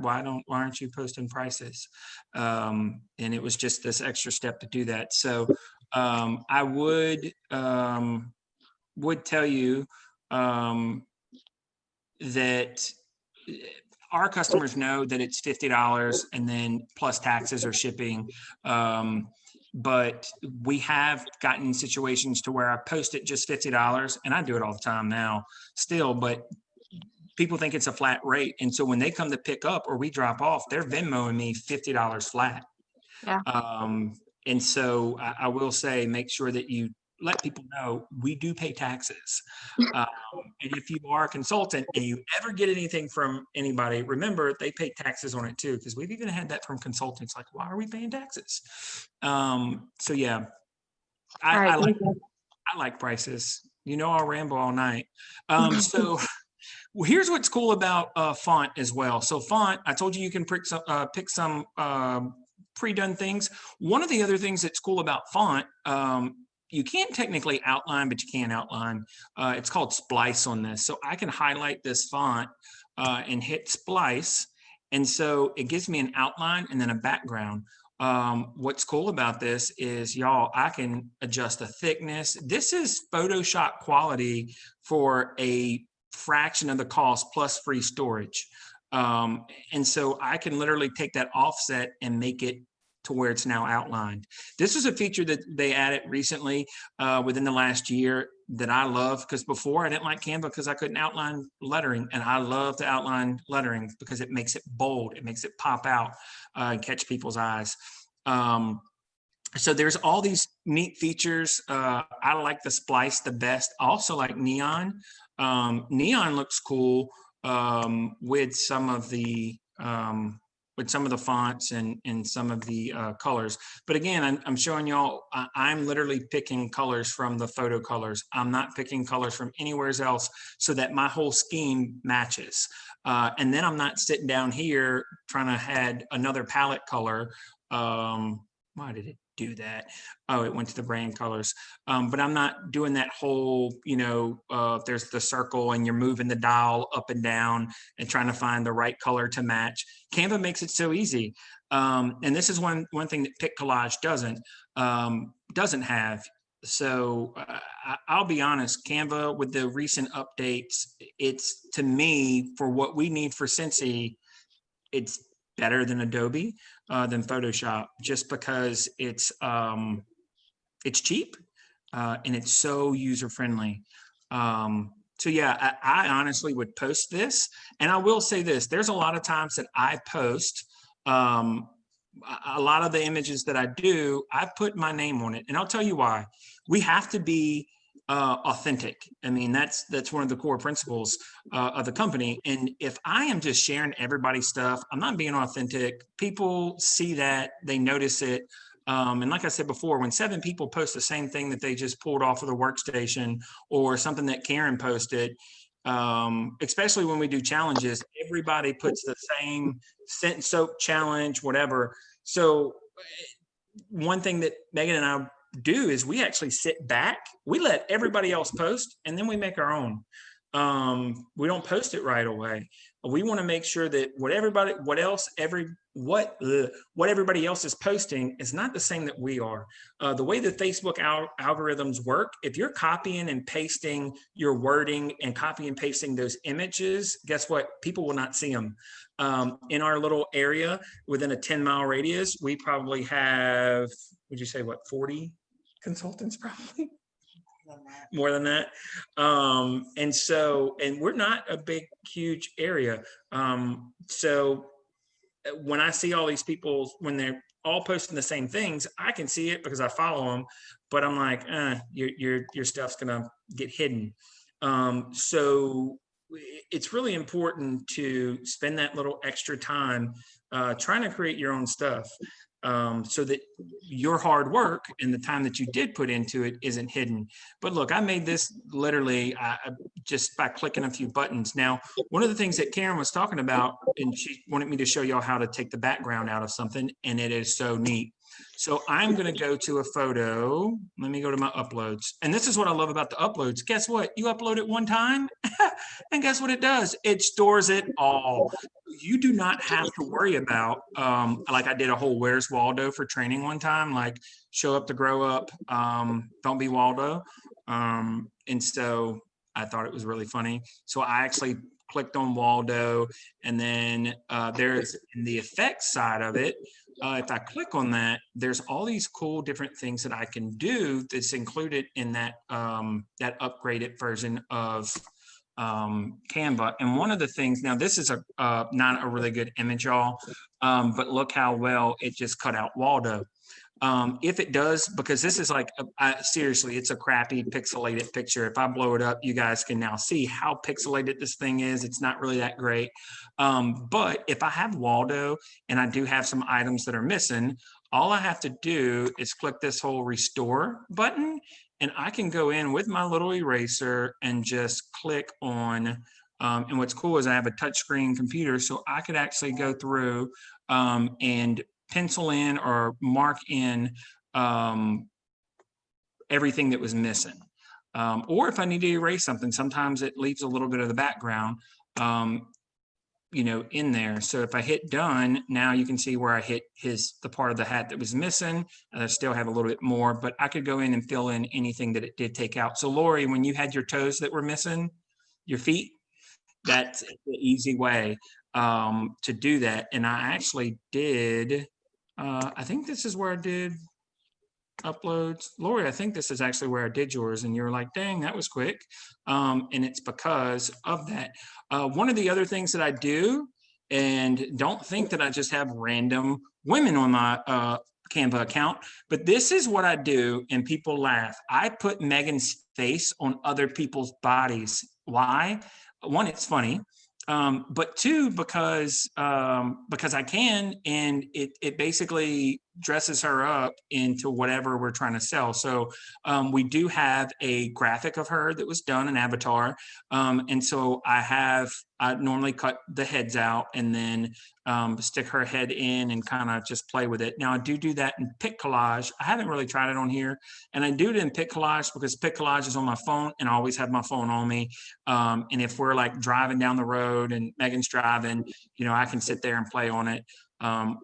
aren't you posting prices? And it was just this extra step to do that. So I would tell you that our customers know that it's $50 and then plus taxes or shipping. But we have gotten situations to where I post it just $50, and I do it all the time now still, but people think it's a flat rate. And so when they come to pick up or we drop off, they're Venmoing me $50 flat. Yeah. And so I will say, make sure that you let people know we do pay taxes. And if you are a consultant and you ever get anything from anybody, remember they pay taxes on it too, because we've even had that from consultants, like, why are we paying taxes? So yeah, I like prices. I'll ramble all night. So well, here's what's cool about font as well. So font, I told you you can pick some pre-done things. One of the other things that's cool about font, you can't technically outline, but you can outline. It's called splice on this. So I can highlight this font and hit splice. And so it gives me an outline and then a background. What's cool about this is, y'all, I can adjust the thickness. This is Photoshop quality for a fraction of the cost plus free storage. And so I can literally take that offset and make it to where it's now outlined. This is a feature that they added recently within the last year that I love, because before I didn't like Canva because I couldn't outline lettering, and I love to outline lettering because it makes it bold, it makes it pop out and catch people's eyes. So there's all these neat features. I like the splice the best. I also like neon. Neon looks cool with some of the fonts and some of the colors. But again, I'm showing y'all, I'm literally picking colors from the photo colors. I'm not picking colors from anywhere else so that my whole scheme matches. And then I'm not sitting down here trying to add another palette color. Why did it do that? Oh, it went to the brand colors. But I'm not doing that whole, there's the circle and you're moving the dial up and down and trying to find the right color to match. Canva makes it so easy. And this is one thing that Pick Collage doesn't have. So I'll be honest, Canva with the recent updates, it's, to me, for what we need for Scentsy, it's better than Adobe, than Photoshop, just because it's cheap and it's so user friendly. So yeah, I honestly would post this, and I will say this: there's a lot of times that I post a lot of the images that I do, I put my name on it, and I'll tell you why. We have to be authentic. I mean, that's one of the core principles of the company. And if I am just sharing everybody's stuff, I'm not being authentic. People see that, they notice it. And like I said before, when 7 people post the same thing that they just pulled off of the workstation, or something that Karen posted, especially when we do challenges, everybody puts the same scent soap challenge, whatever. So one thing that Megan and I do is we actually sit back, we let everybody else post, and then we make our own. We don't post it right away. We want to make sure that what everybody else is posting is not the same that we are. The way the Facebook algorithms work, if you're copying and pasting your wording and copy and pasting those images, guess what? People will not see them. In our little area within a 10-mile radius, we probably have, would you say what, 40 consultants probably? More than that. And we're not a big, huge area. So when I see all these people, when they're all posting the same things, I can see it because I follow them, but I'm like, your stuff's gonna get hidden. So it's really important to spend that little extra time trying to create your own stuff, so that your hard work and the time that you did put into it isn't hidden. But look, I made this literally just by clicking a few buttons. Now, one of the things that Karen was talking about, and she wanted me to show y'all how to take the background out of something, and it is so neat. So I'm going to go to a photo. Let me go to my uploads. And this is what I love about the uploads. Guess what? You upload it one time, and guess what it does? It stores it all. You do not have to worry about, like I did a whole Where's Waldo for training one time, like show up to grow up, don't be Waldo. And so I thought it was really funny. So I actually clicked on Waldo, and then there's in the effects side of it, if I click on that, there's all these cool different things that I can do that's included in that that upgraded version of Canva. And one of the things, now this is not a really good image, y'all, but look how well it just cut out Waldo. If it does, because this is like, seriously, it's a crappy pixelated picture. If I blow it up, you guys can now see how pixelated this thing is. It's not really that great. But if I have Waldo and I do have some items that are missing, all I have to do is click this whole restore button, and I can go in with my little eraser and just click on, and what's cool is I have a touchscreen computer, so I could actually go through and pencil in or mark in everything that was missing. Or if I need to erase something, sometimes it leaves a little bit of the background, in there. So if I hit done, now you can see where I hit the part of the hat that was missing, and I still have a little bit more, but I could go in and fill in anything that it did take out. So Lori, when you had your toes that were missing, your feet, that's the easy way to do that. And I actually did, I think this is where I did uploads. Lori, I think this is actually where I did yours, and you're like, dang, that was quick. And it's because of that. One of the other things that I do, and don't think that I just have random women on my Canva account, but this is what I do, and people laugh. I put Megan's face on other people's bodies. Why? One, it's funny. But two, because I can, and it basically dresses her up into whatever we're trying to sell. So we do have a graphic of her that was done, an avatar. And so I normally cut the heads out and then stick her head in and kind of just play with it. Now I do that in Pic Collage. I haven't really tried it on here, and I do it in Pic Collage because Pic Collage is on my phone, and I always have my phone on me. And if we're like driving down the road and Megan's driving, I can sit there and play on it,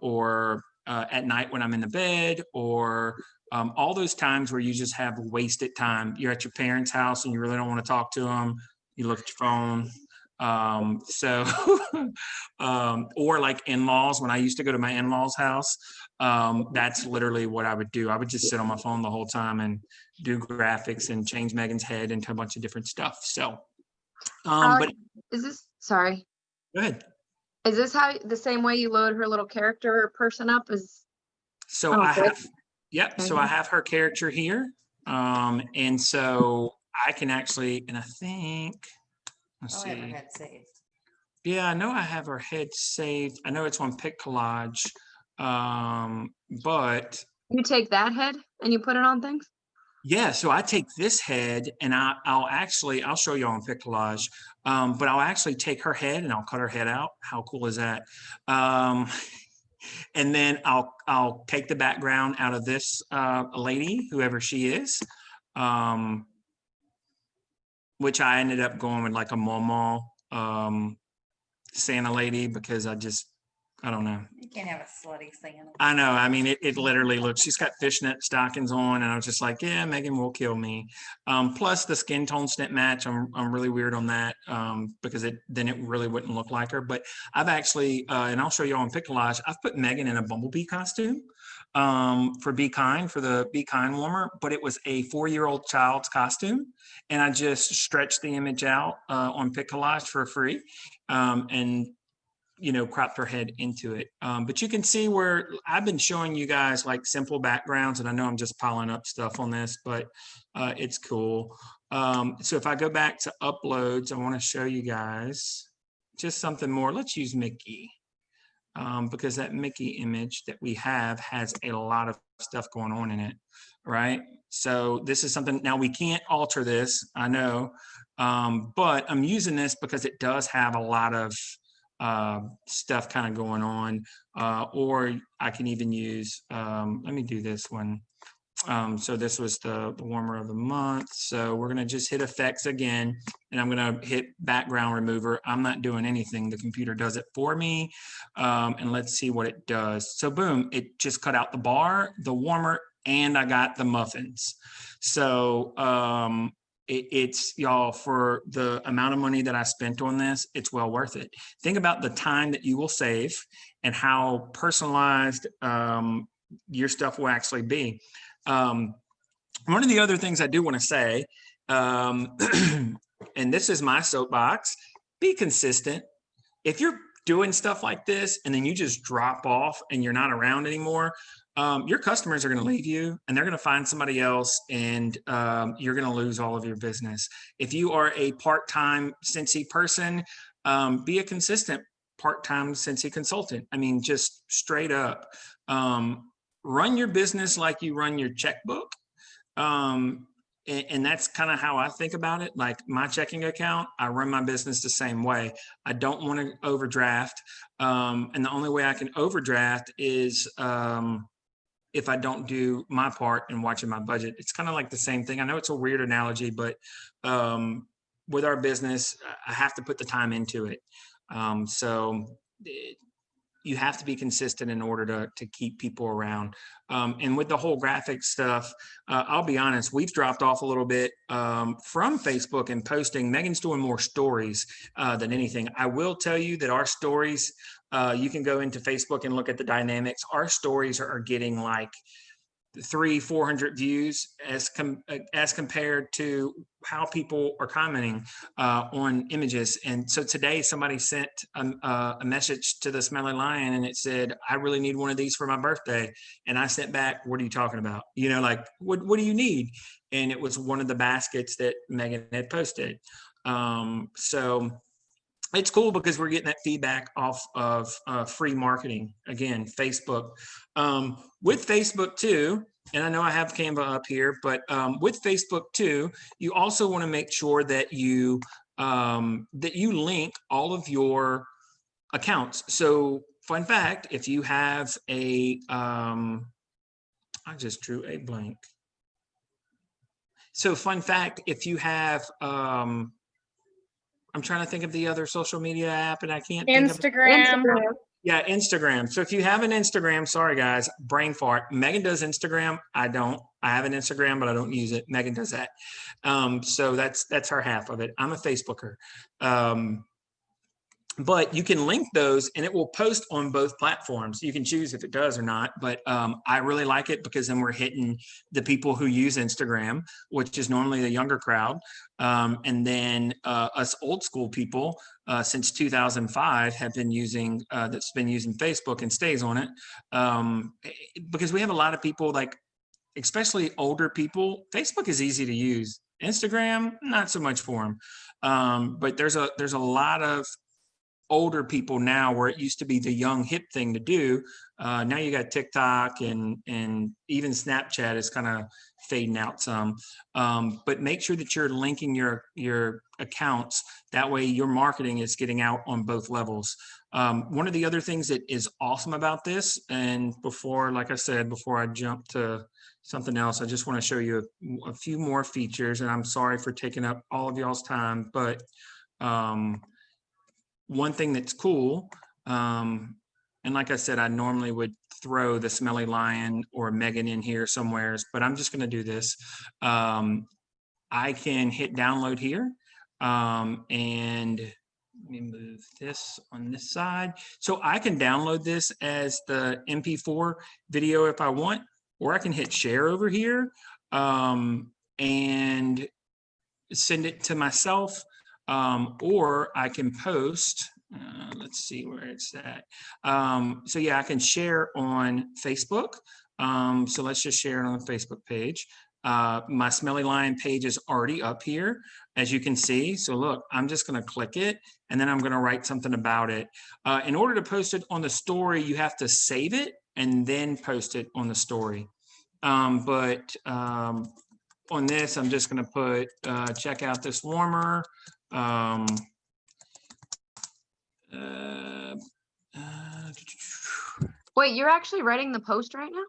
or at night when I'm in the bed, or all those times where you just have wasted time. You're at your parents' house and you really don't want to talk to them. You look at your phone. Or like in-laws, when I used to go to my in-laws house, that's literally what I would do. I would just sit on my phone the whole time and do graphics and change Megan's head into a bunch of different stuff. So, but Is this, sorry, go ahead. is this how, the same way you load her little character person up? So Oh, I good. have, yep. So I have her character here. And so I can actually, and I think, let's Oh, I have her see. head saved. Yeah, I know I have her head saved. I know it's on Pick Collage. But You take that head and you put it on things? yeah, so I take this head and I'll show you on Pick Collage. But I'll actually take her head and I'll cut her head out. How cool is that? And then I'll take the background out of this lady, whoever she is. Which I ended up going with like a Momo Santa lady because I don't know. You can't have a slutty Santa. I know. I mean, it literally looks, she's got fishnet stockings on, and I was just like, yeah, Megan will kill me. Plus the skin tones didn't match. I'm really weird on that because then it really wouldn't look like her. But I've actually, and I'll show you on Pick Collage, I've put Megan in a bumblebee costume for Be Kind, for the Be Kind warmer, but it was a 4-year-old child's costume. And I just stretched the image out on Pick Collage for free. And cropped her head into it. But you can see where I've been showing you guys like simple backgrounds, and I know I'm just piling up stuff on this, but it's cool. So if I go back to uploads, I want to show you guys just something more. Let's use Mickey because that Mickey image that we have has a lot of stuff going on in it, right? So this is something, now we can't alter this, I know, but I'm using this because it does have a lot of stuff kind of going on, or I can even use, let me do this one. So this was the warmer of the month. So we're going to just hit effects again, and I'm going to hit background remover. I'm not doing anything. The computer does it for me. And let's see what it does. So boom, it just cut out the bar, the warmer, and I got the muffins. So, it's y'all, for the amount of money that I spent on this, it's well worth it. Think about the time that you will save and how personalized your stuff will actually be. One of the other things I do want to say, and this is my soapbox, be consistent. If you're doing stuff like this and then you just drop off and you're not around anymore, your customers are going to leave you and they're going to find somebody else, and you're going to lose all of your business. If you are a part-time Scentsy person, be a consistent part-time Scentsy consultant. I mean, just straight up, run your business like you run your checkbook. And that's kind of how I think about it. Like my checking account, I run my business the same way. I don't want to overdraft. And the only way I can overdraft is if I don't do my part in watching my budget. It's kind of like the same thing. I know it's a weird analogy, but with our business, I have to put the time into it. You have to be consistent in order to keep people around. And with the whole graphic stuff, I'll be honest, we've dropped off a little bit from Facebook and posting. Megan's doing more stories than anything. I will tell you that our stories, you can go into Facebook and look at the dynamics. Our stories are getting like 300-400 views as compared to how people are commenting on images. And so today somebody sent a message to the Smelly Lion and it said, I really need one of these for my birthday. And I sent back, what are you talking about? Like, what do you need? And it was one of the baskets that Megan had posted. So it's cool because we're getting that feedback off of free marketing. Again, Facebook. With Facebook too, and I know I have Canva up here, but with Facebook too, you also want to make sure that you link all of your accounts. So fun fact, if you have I just drew a blank. So fun fact, if you have I'm trying to think of the other social media app and I can't think of it. Instagram. Yeah, Instagram. So if you have an Instagram, sorry guys, brain fart. Megan does Instagram. I don't. I have an Instagram, but I don't use it. Megan does that. So that's her half of it. I'm a Facebooker. But you can link those and it will post on both platforms. You can choose if it does or not, but I really like it because then we're hitting the people who use Instagram, which is normally the younger crowd. And then us old school people since 2005 have been using, that's been using Facebook and stays on it. Because we have a lot of people, like, especially older people. Facebook is easy to use. Instagram, not so much for them. But there's a lot of older people now where it used to be the young hip thing to do. Now you got TikTok and even Snapchat is kind of fading out some. But make sure that you're linking your accounts. That way your marketing is getting out on both levels. One of the other things that is awesome about this, and before, like I said, before I jump to something else, I just want to show you a few more features, and I'm sorry for taking up all of y'all's time, but one thing that's cool, and like I said, I normally would throw the Smelly Lion or Megan in here somewheres, but I'm just going to do this. I can hit download here, and let me move this on this side. So I can download this as the MP4 video if I want, or I can hit share over here and send it to myself. Or I can post, let's see where it's at. So yeah, I can share on Facebook. So let's just share it on the Facebook page. My Smelly Lion page is already up here, as you can see. So look, I'm just going to click it and then I'm going to write something about it. In order to post it on the story, you have to save it and then post it on the story. On this, I'm just going to put, check out this warmer. Wait, you're actually writing the post right now?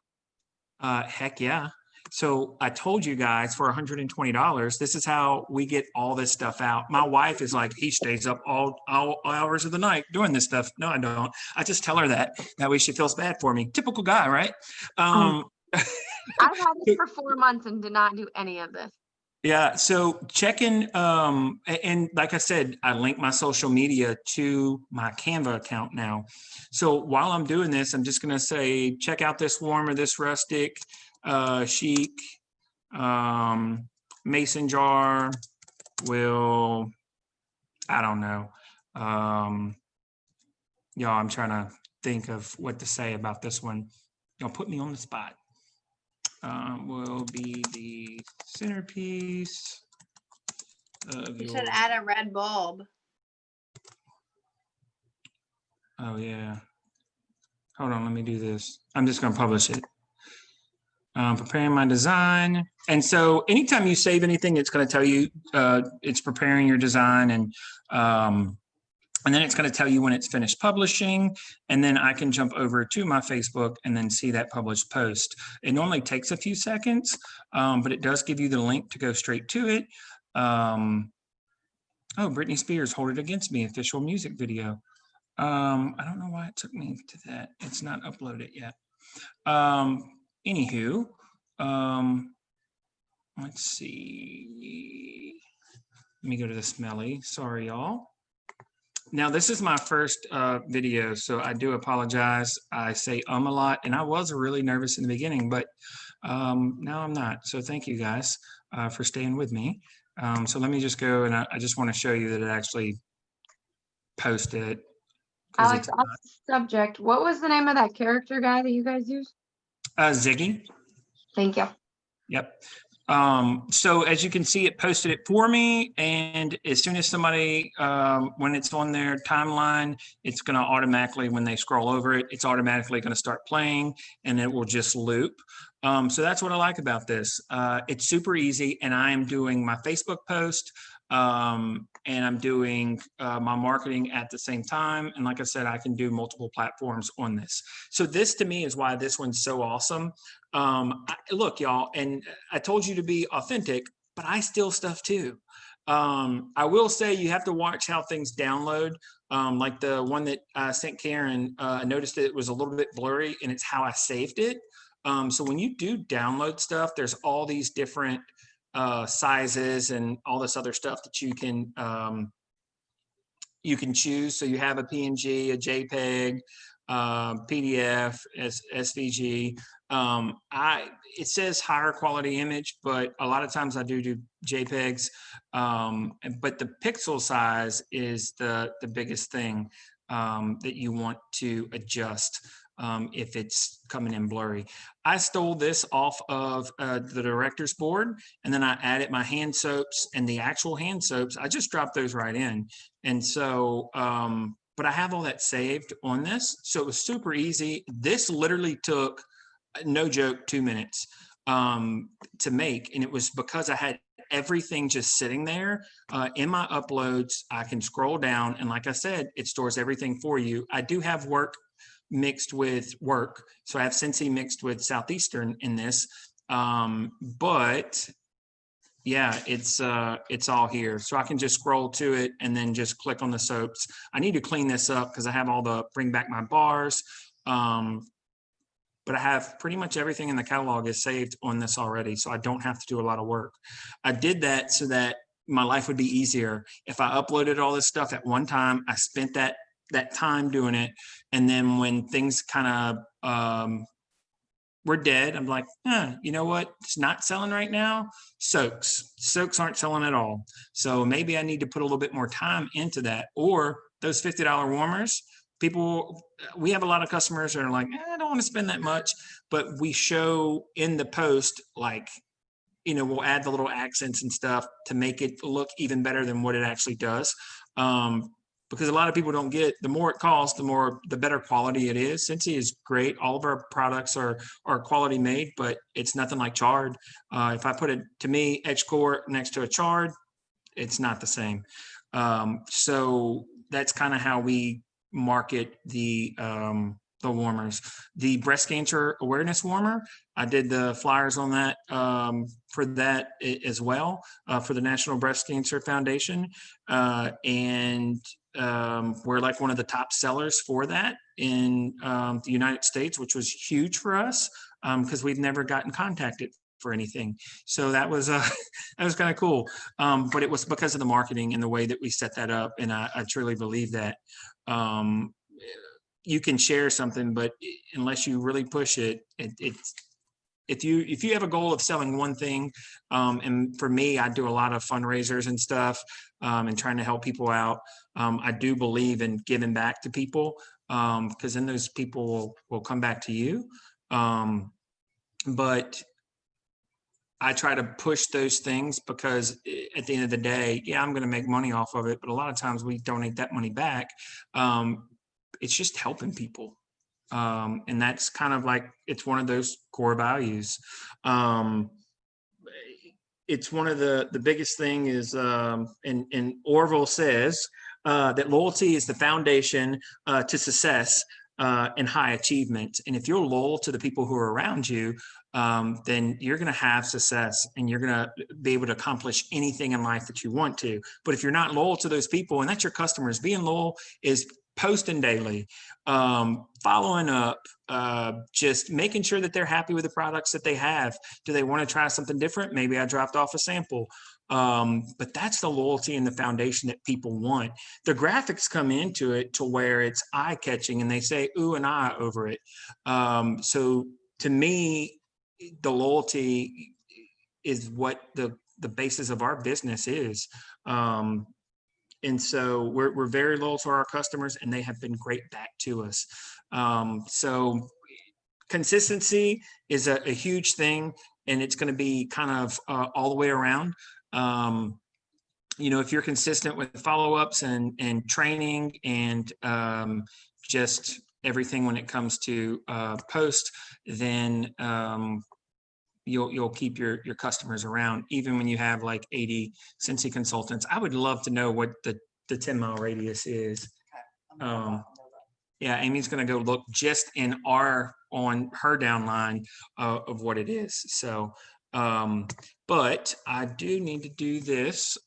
Heck yeah. So I told you guys for $120, this is how we get all this stuff out. My wife is like, he stays up all hours of the night doing this stuff. No, I don't. I just tell her that way she feels bad for me. Typical guy, right? I've had it for 4 months and did not do any of this. Yeah, so checking, and like I said, I link my social media to my Canva account now. So while I'm doing this, I'm just going to say, check out this warmer, this rustic, chic, mason jar will, I don't know. Y'all, I'm trying to think of what to say about this one. Y'all put me on the spot. Will be the centerpiece of You your... should add a red bulb. Oh yeah. Hold on, let me do this. I'm just going to publish it. Preparing my design. And so anytime you save anything, it's going to tell you it's preparing your design, and then it's going to tell you when it's finished publishing. And then I can jump over to my Facebook and then see that published post. It normally takes a few seconds, but it does give you the link to go straight to it. Oh, Britney Spears, Hold It Against Me, official music video. I don't know why it took me to that. It's not uploaded yet. Anywho, let's see. Let me go to the Smelly. Sorry, y'all. Now, this is my first video, so I do apologize. I say a lot, and I was really nervous in the beginning, but now I'm not. So thank you guys for staying with me. So let me just go, and I just want to show you that it actually posted. Alex, off the subject, what was the name of that character guy that you guys use? Ziggy. Thank you. Yep. So as you can see, it posted it for me. And as soon as somebody, when it's on their timeline, it's going to automatically, when they scroll over it, it's automatically going to start playing and it will just loop. So that's what I like about this. It's super easy, and I am doing my Facebook post and I'm doing my marketing at the same time. And like I said, I can do multiple platforms on this. So this to me is why this one's so awesome. Look, y'all, and I told you to be authentic, but I steal stuff too. I will say you have to watch how things download. Like the one that I sent Karen, I noticed that it was a little bit blurry, and it's how I saved it. So when you do download stuff, there's all these different sizes and all this other stuff that you can choose. So you have a PNG, a JPEG, PDF, SVG. It says higher quality image, but a lot of times I do JPEGs. But the pixel size is the biggest thing that you want to adjust. if it's coming in blurry. I stole this off of the director's board, and then I added my hand soaps, and the actual hand soaps, I just dropped those right in. And so, but I have all that saved on this. So it was super easy. This literally took, no joke, 2 minutes to make. And it was because I had everything just sitting there in my uploads. I can scroll down, and like I said, it stores everything for you. I do have work mixed with work. So I have Cincy mixed with Southeastern in this. But yeah, it's all here. So I can just scroll to it and then just click on the soaps. I need to clean this up because I have all the bring back my bars. But I have pretty much everything in the catalog is saved on this already. So I don't have to do a lot of work. I did that so that my life would be easier. If I uploaded all this stuff at one time, I spent that time doing it. And then when things kind of were dead, I'm like, you know what? It's not selling right now. Soaks aren't selling at all. So maybe I need to put a little bit more time into that. Or those $50 warmers, we have a lot of customers that are like, I don't want to spend that much, but we show in the post, like, we'll add the little accents and stuff to make it look even better than what it actually does. Because a lot of people don't get, the more it costs, the better quality it is. Cincy is great. All of our products are quality made, but it's nothing like chard. If I put it, to me, edge core next to a chard, it's not the same. So that's kind of how we market the warmers. The breast cancer awareness warmer, I did the flyers on that for that as well, for the National Breast Cancer Foundation. And we're like one of the top sellers for that in the United States, which was huge for us because we've never gotten contacted for anything. So that was kind of cool. But it was because of the marketing and the way that we set that up. And I truly believe that you can share something, but unless you really push it, if you have a goal of selling one thing, and for me, I do a lot of fundraisers and stuff, and trying to help people out. I do believe in giving back to people, because then those people will come back to you. But I try to push those things because at the end of the day, yeah, I'm going to make money off of it, but a lot of times we donate that money back. It's just helping people. And that's kind of like, it's one of those core values. It's one of the biggest thing is, and Orville says that loyalty is the foundation to success and high achievement. And if you're loyal to the people who are around you, then you're going to have success and you're going to be able to accomplish anything in life that you want to. But if you're not loyal to those people, and that's your customers, being loyal is posting daily, following up, just making sure that they're happy with the products that they have. Do they want to try something different? Maybe I dropped off a sample. But that's the loyalty and the foundation that people want. The graphics come into it to where it's eye-catching and they say ooh and ah over it. So to me, the loyalty is what the basis of our business is. And so we're very loyal to our customers, and they have been great back to us. So consistency is a huge thing, and it's going to be kind of all the way around. If you're consistent with follow-ups and training and just everything when it comes to post, then you'll keep your customers around, even when you have like 80 Cincy consultants. I would love to know what the 10-mile radius is. Yeah, Amy's going to go look just on her downline of what it is. So, but I do need to do this.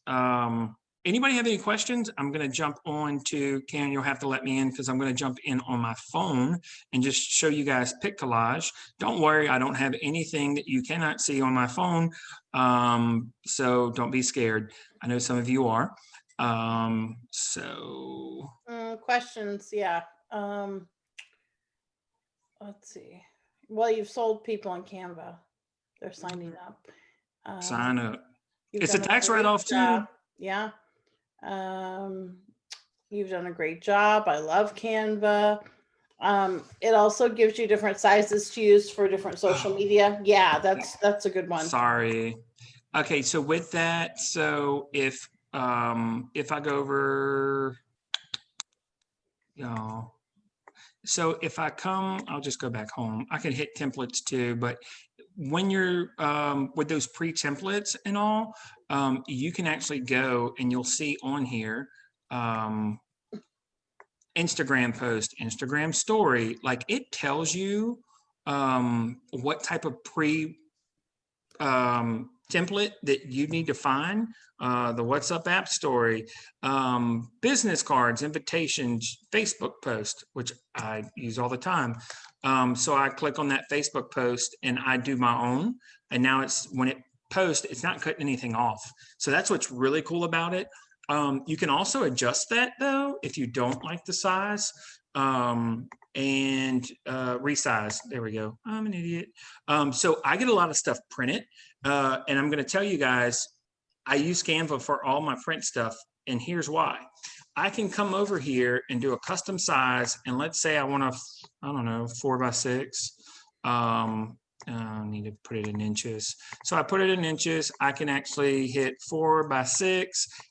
Anybody have any questions? I'm going to jump on to Karen. You'll have to let me in because I'm going to jump in on my phone and just show you guys pic collage. Don't worry, I don't have anything that you cannot see on my phone. So don't be scared. I know some of you are. Questions, yeah. Let's see. Well, you've sold people on Canva. They're signing up. Sign up. You've It's a done tax great write-off too. job. Yeah. You've done a great job. I love Canva. It also gives you different sizes to use for different social media. Yeah, that's a good one. Sorry. Okay, so with that, so if I go over, y'all. So if I come, I'll just go back home. I can hit templates too, but when you're with those pre-templates and all, you can actually go and you'll see on here Instagram post, Instagram story, like it tells you what type of template that you need to find, the WhatsApp app story, business cards, invitations, Facebook post, which I use all the time. So I click on that Facebook post and I do my own. And now it's when it posts, it's not cutting anything off. So that's what's really cool about it. You can also adjust that though, if you don't like the size. And resize. There we go. I'm an idiot. So I get a lot of stuff printed, and I'm going to tell you guys, I use Canva for all my print stuff, and here's why. I can come over here and do a custom size, and let's say I want to, I don't know, 4x6. I need to put it in inches. So I put it in inches. I can actually hit 4x6,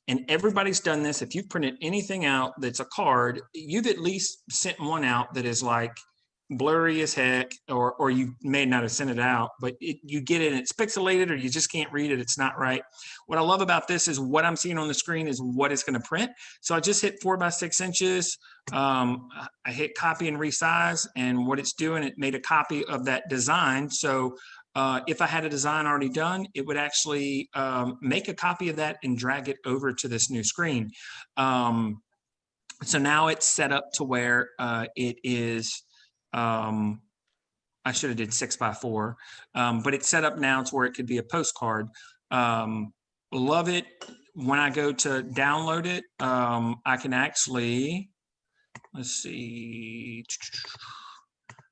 and everybody's done this. If you've printed anything out that's a card, you've at least sent one out that is like blurry as heck, or you may not have sent it out, but you get it and it's pixelated, or you just can't read it. It's not right. What I love about this is what I'm seeing on the screen is what it's going to print. So I just hit 4x6 inches. I hit copy and resize, and what it's doing, it made a copy of that design. So if I had a design already done, it would actually make a copy of that and drag it over to this new screen. So now it's set up to where it is, I should have did 6x4, but it's set up now to where it could be a postcard. Love it. When I go to download it, I can actually, let's see.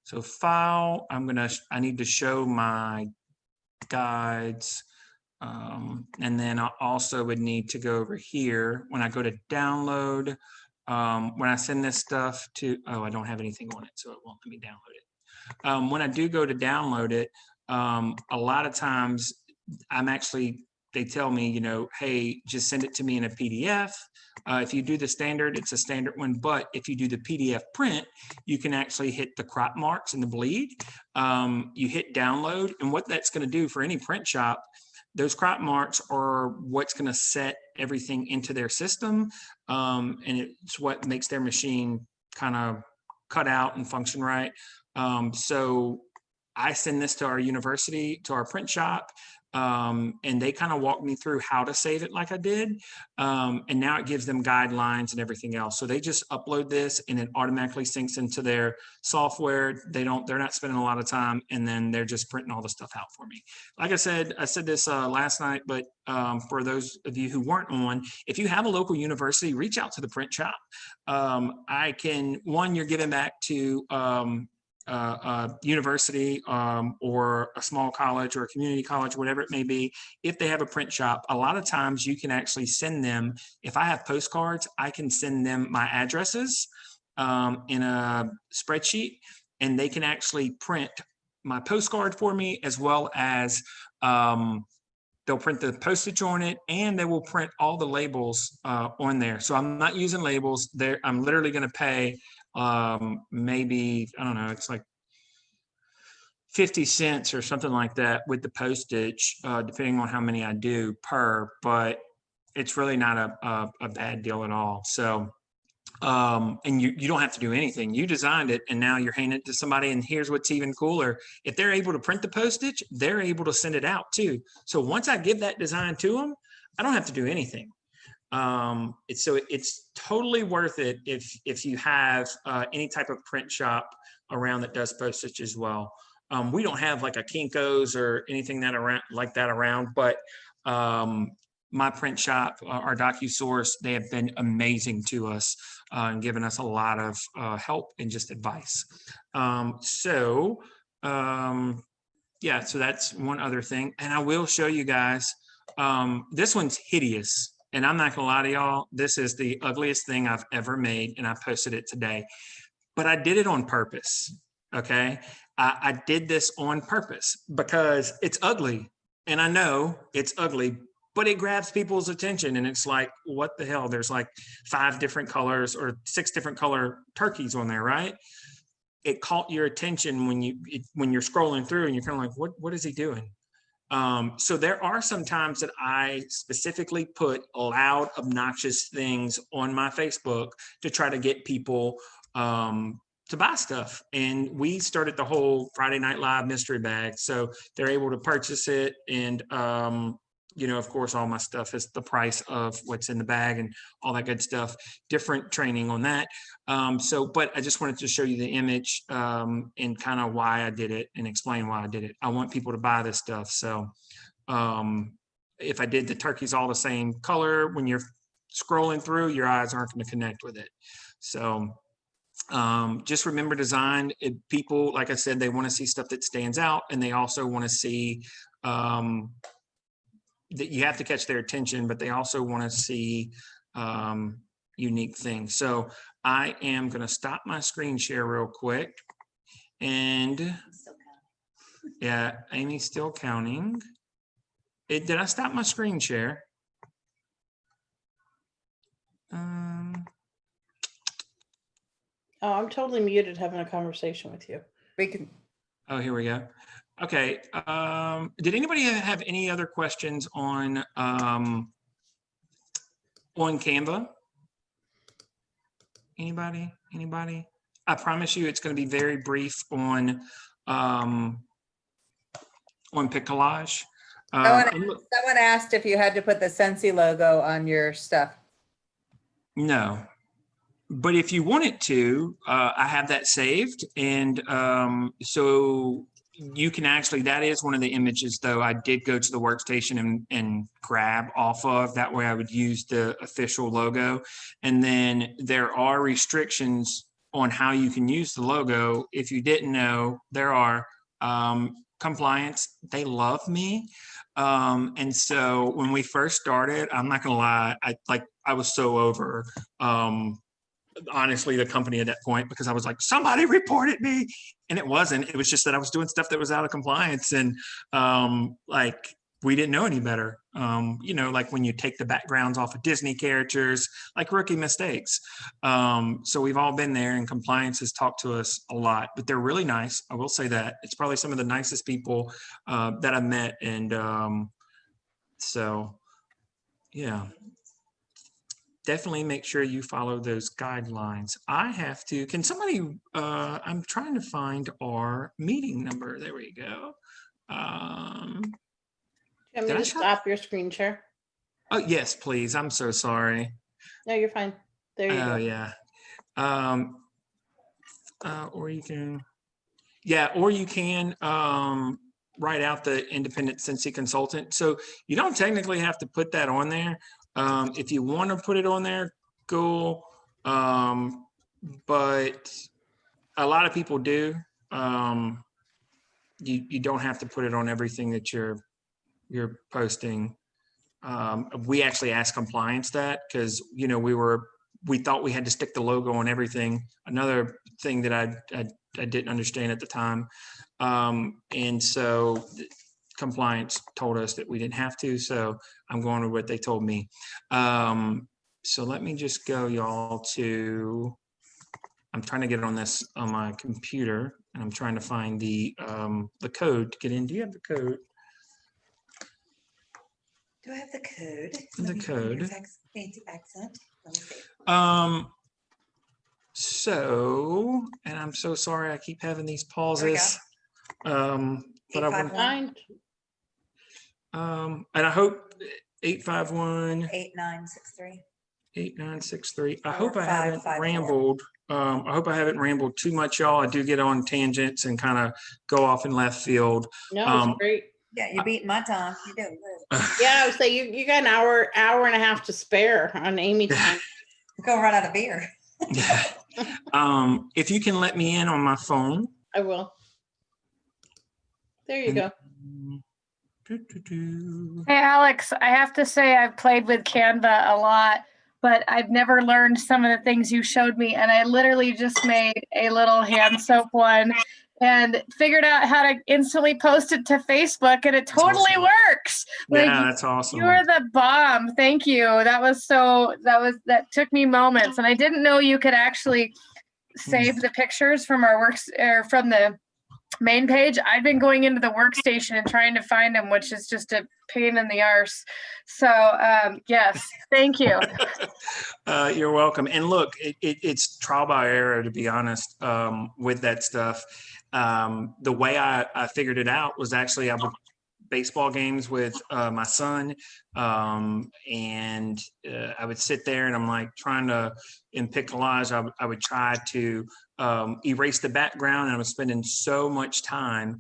So file, I need to show my guides. And then I also would need to go over here when I go to download. When I send this stuff to, I don't have anything on it, so it won't let me download it. When I do go to download it, a lot of times they tell me, hey, just send it to me in a PDF. If you do the standard, it's a standard one. But if you do the PDF print, you can actually hit the crop marks and the bleed. You hit download, and what that's going to do for any print shop, those crop marks are what's going to set everything into their system. And it's what makes their machine kind of cut out and function right. So I send this to our university, to our print shop, and they kind of walk me through how to save it like I did. And now it gives them guidelines and everything else. So they just upload this and it automatically syncs into their software. They're not spending a lot of time, and then they're just printing all the stuff out for me. Like I said this last night, but for those of you who weren't on, if you have a local university, reach out to the print shop. You're giving back to university or a small college or a community college, whatever it may be. If they have a print shop, a lot of times you can actually send them, if I have postcards, I can send them my addresses in a spreadsheet, and they can actually print my postcard for me, as well as they'll print the postage on it, and they will print all the labels on there. So I'm not using labels there. I'm literally going to pay maybe, I don't know, it's like 50 cents or something like that with the postage, depending on how many I do per, but it's really not a bad deal at all. So, and you don't have to do anything. You designed it, and now you're handing it to somebody. And here's what's even cooler. If they're able to print the postage, they're able to send it out too. So once I give that design to them, I don't have to do anything. It's totally worth it if you have any type of print shop around that does postage as well. We don't have like a Kinko's or anything like that around, but my print shop, our DocuSource, they have been amazing to us and given us a lot of help and just advice. So that's one other thing. And I will show you guys, this one's hideous. And I'm not gonna lie to y'all, this is the ugliest thing I've ever made, and I posted it today. but I did it on purpose. Okay. I did this on purpose because it's ugly. And I know it's ugly, but it grabs people's attention. And it's like, what the hell? There's like 5 different colors or 6 different color turkeys on there, right? It caught your attention when you're scrolling through and you're kind of like, what is he doing? So there are some times that I specifically put loud, obnoxious things on my Facebook to try to get people to buy stuff. And we started the whole Friday Night Live mystery bag. So they're able to purchase it. And, of course, all my stuff is the price of what's in the bag and all that good stuff. Different training on that. But I just wanted to show you the image and kind of why I did it and explain why I did it. I want people to buy this stuff. So if I did the turkeys all the same color, when you're scrolling through, your eyes aren't going to connect with it. So just remember design. People, like I said, they want to see stuff that stands out, and they also want to see that you have to catch their attention, but they also want to see unique things. So I am going to stop my screen share real quick. And yeah, Amy's still counting. Did I stop my screen share? Oh, I'm totally muted having a conversation with you. We can, Oh, here we go. Okay. Did anybody have any other questions on Canva? Anybody? I promise you it's going to be very brief on Piccolage. someone asked if you had to put the Scentsy logo on your stuff. No, but if you wanted to, I have that saved. And so you can actually, that is one of the images though I did go to the workstation and grab off of. That way I would use the official logo. And then there are restrictions on how you can use the logo. If you didn't know, there are compliance. They love me. And so when we first started, I'm not gonna lie, I was so over honestly the company at that point, because I was like, somebody reported me. And it wasn't. It was just that I was doing stuff that was out of compliance. And we didn't know any better. Like when you take the backgrounds off of Disney characters, like rookie mistakes. So we've all been there, and compliance has talked to us a lot, but they're really nice. I will say that. It's probably some of the nicest people that I've met. And so, yeah. Definitely make sure you follow those guidelines. Can somebody, I'm trying to find our meeting number. There we go. Do you want Did me I to stop your screen share? Oh, yes, please. I'm so sorry. No, you're fine. There you Oh, go. yeah. Or you can write out the independent Scentsy consultant. So you don't technically have to put that on there. If you want to put it on there, cool. But a lot of people do. You don't have to put it on everything that you're posting. We actually asked compliance that, because we thought we had to stick the logo on everything. Another thing that I didn't understand at the time. And so compliance told us that we didn't have to. So I'm going with what they told me. So let me just go, y'all, to, I'm trying to get on this on my computer, and I'm trying to find the code to get in. Do you have the code? Do I have the code? The code. Fancy accent. Let me see. So, and I'm so sorry, I keep having these pauses. But I want, Fine. and I hope 851 8963. 8963. I Or hope I haven't 554. rambled. I hope I haven't rambled too much, y'all. I do get on tangents and kind of go off in left field. No, it's great. Yeah, you're beating my time. You're doing good. Yeah, I would say you got an hour and a half to spare on Amy time. We're gonna run out of beer. If you can let me in on my phone. I will. There you go. Doo-doo-doo. Hey, Alex, I have to say I've played with Canva a lot. but I've never learned some of the things you showed me. And I literally just made a little hand soap one and figured out how to instantly post it to Facebook, and it totally awesome. works. Like, Yeah, that's awesome. you are the bomb. Thank you. That took me moments. And I didn't know you could actually save the pictures from our works or from the main page. I've been going into the workstation and trying to find them, which is just a pain in the arse. So yes, thank you. You're welcome. And look, it's trial by error, to be honest, with that stuff. The way I figured it out was actually I would baseball games with my son, and I would sit there and I'm like trying to, in pic collage, I would try to erase the background, and I was spending so much time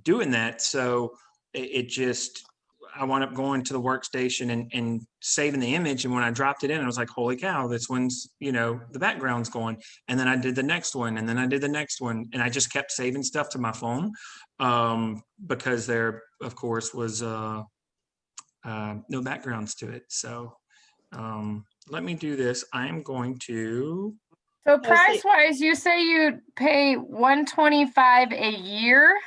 doing that. So it just, I wound up going to the workstation and saving the image. And when I dropped it in, I was like, holy cow, this one's, the background's going. And then I did the next one, and then I did the next one. And I just kept saving stuff to my phone because there, of course, was no backgrounds to it. So let me do this. I am going to. So price wise, you say you pay $125 a year?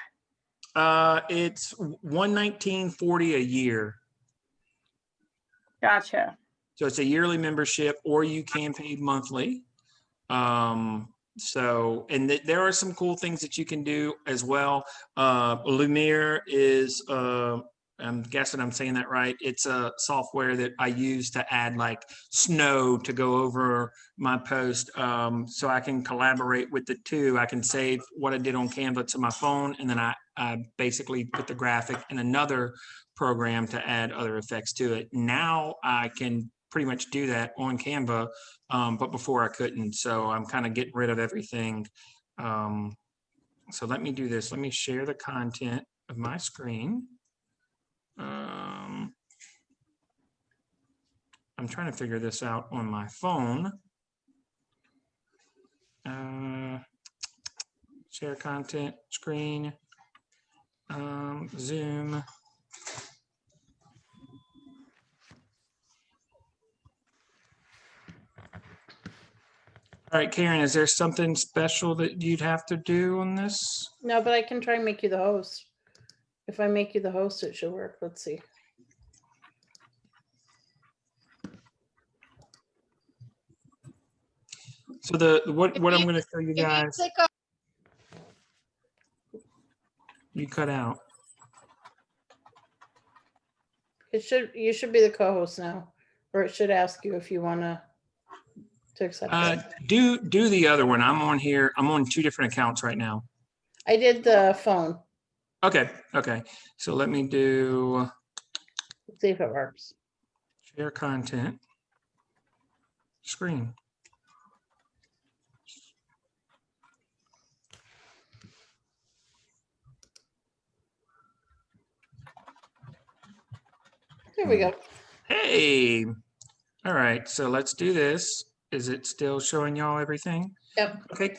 It's $119.40 a year. Gotcha. So it's a yearly membership, or you can pay monthly. So, and there are some cool things that you can do as well. Lumiere is, I'm guessing I'm saying that right. It's a software that I use to add like snow to go over my post. So I can collaborate with the two. I can save what I did on Canva to my phone, and then I basically put the graphic in another program to add other effects to it. Now I can pretty much do that on Canva, but before I couldn't. So I'm kind of getting rid of everything. So let me do this. Let me share the content of my screen. I'm trying to figure this out on my phone. Share content, screen, Zoom. All right, Karen, is there something special that you'd have to do on this? No, but I can try and make you the host. If I make you the host, it should work. Let's see. So what I'm going to show you guys. You cut out. You should be the co-host now, or it should ask you if you want to accept it. Do the other one. I'm on here. I'm on two different accounts right now. I did the phone. Okay. So let me do. Let's see if it works. Share content. Screen. There we go. Hey. All right. So let's do this. Is it still showing y'all everything? Yep. Okay.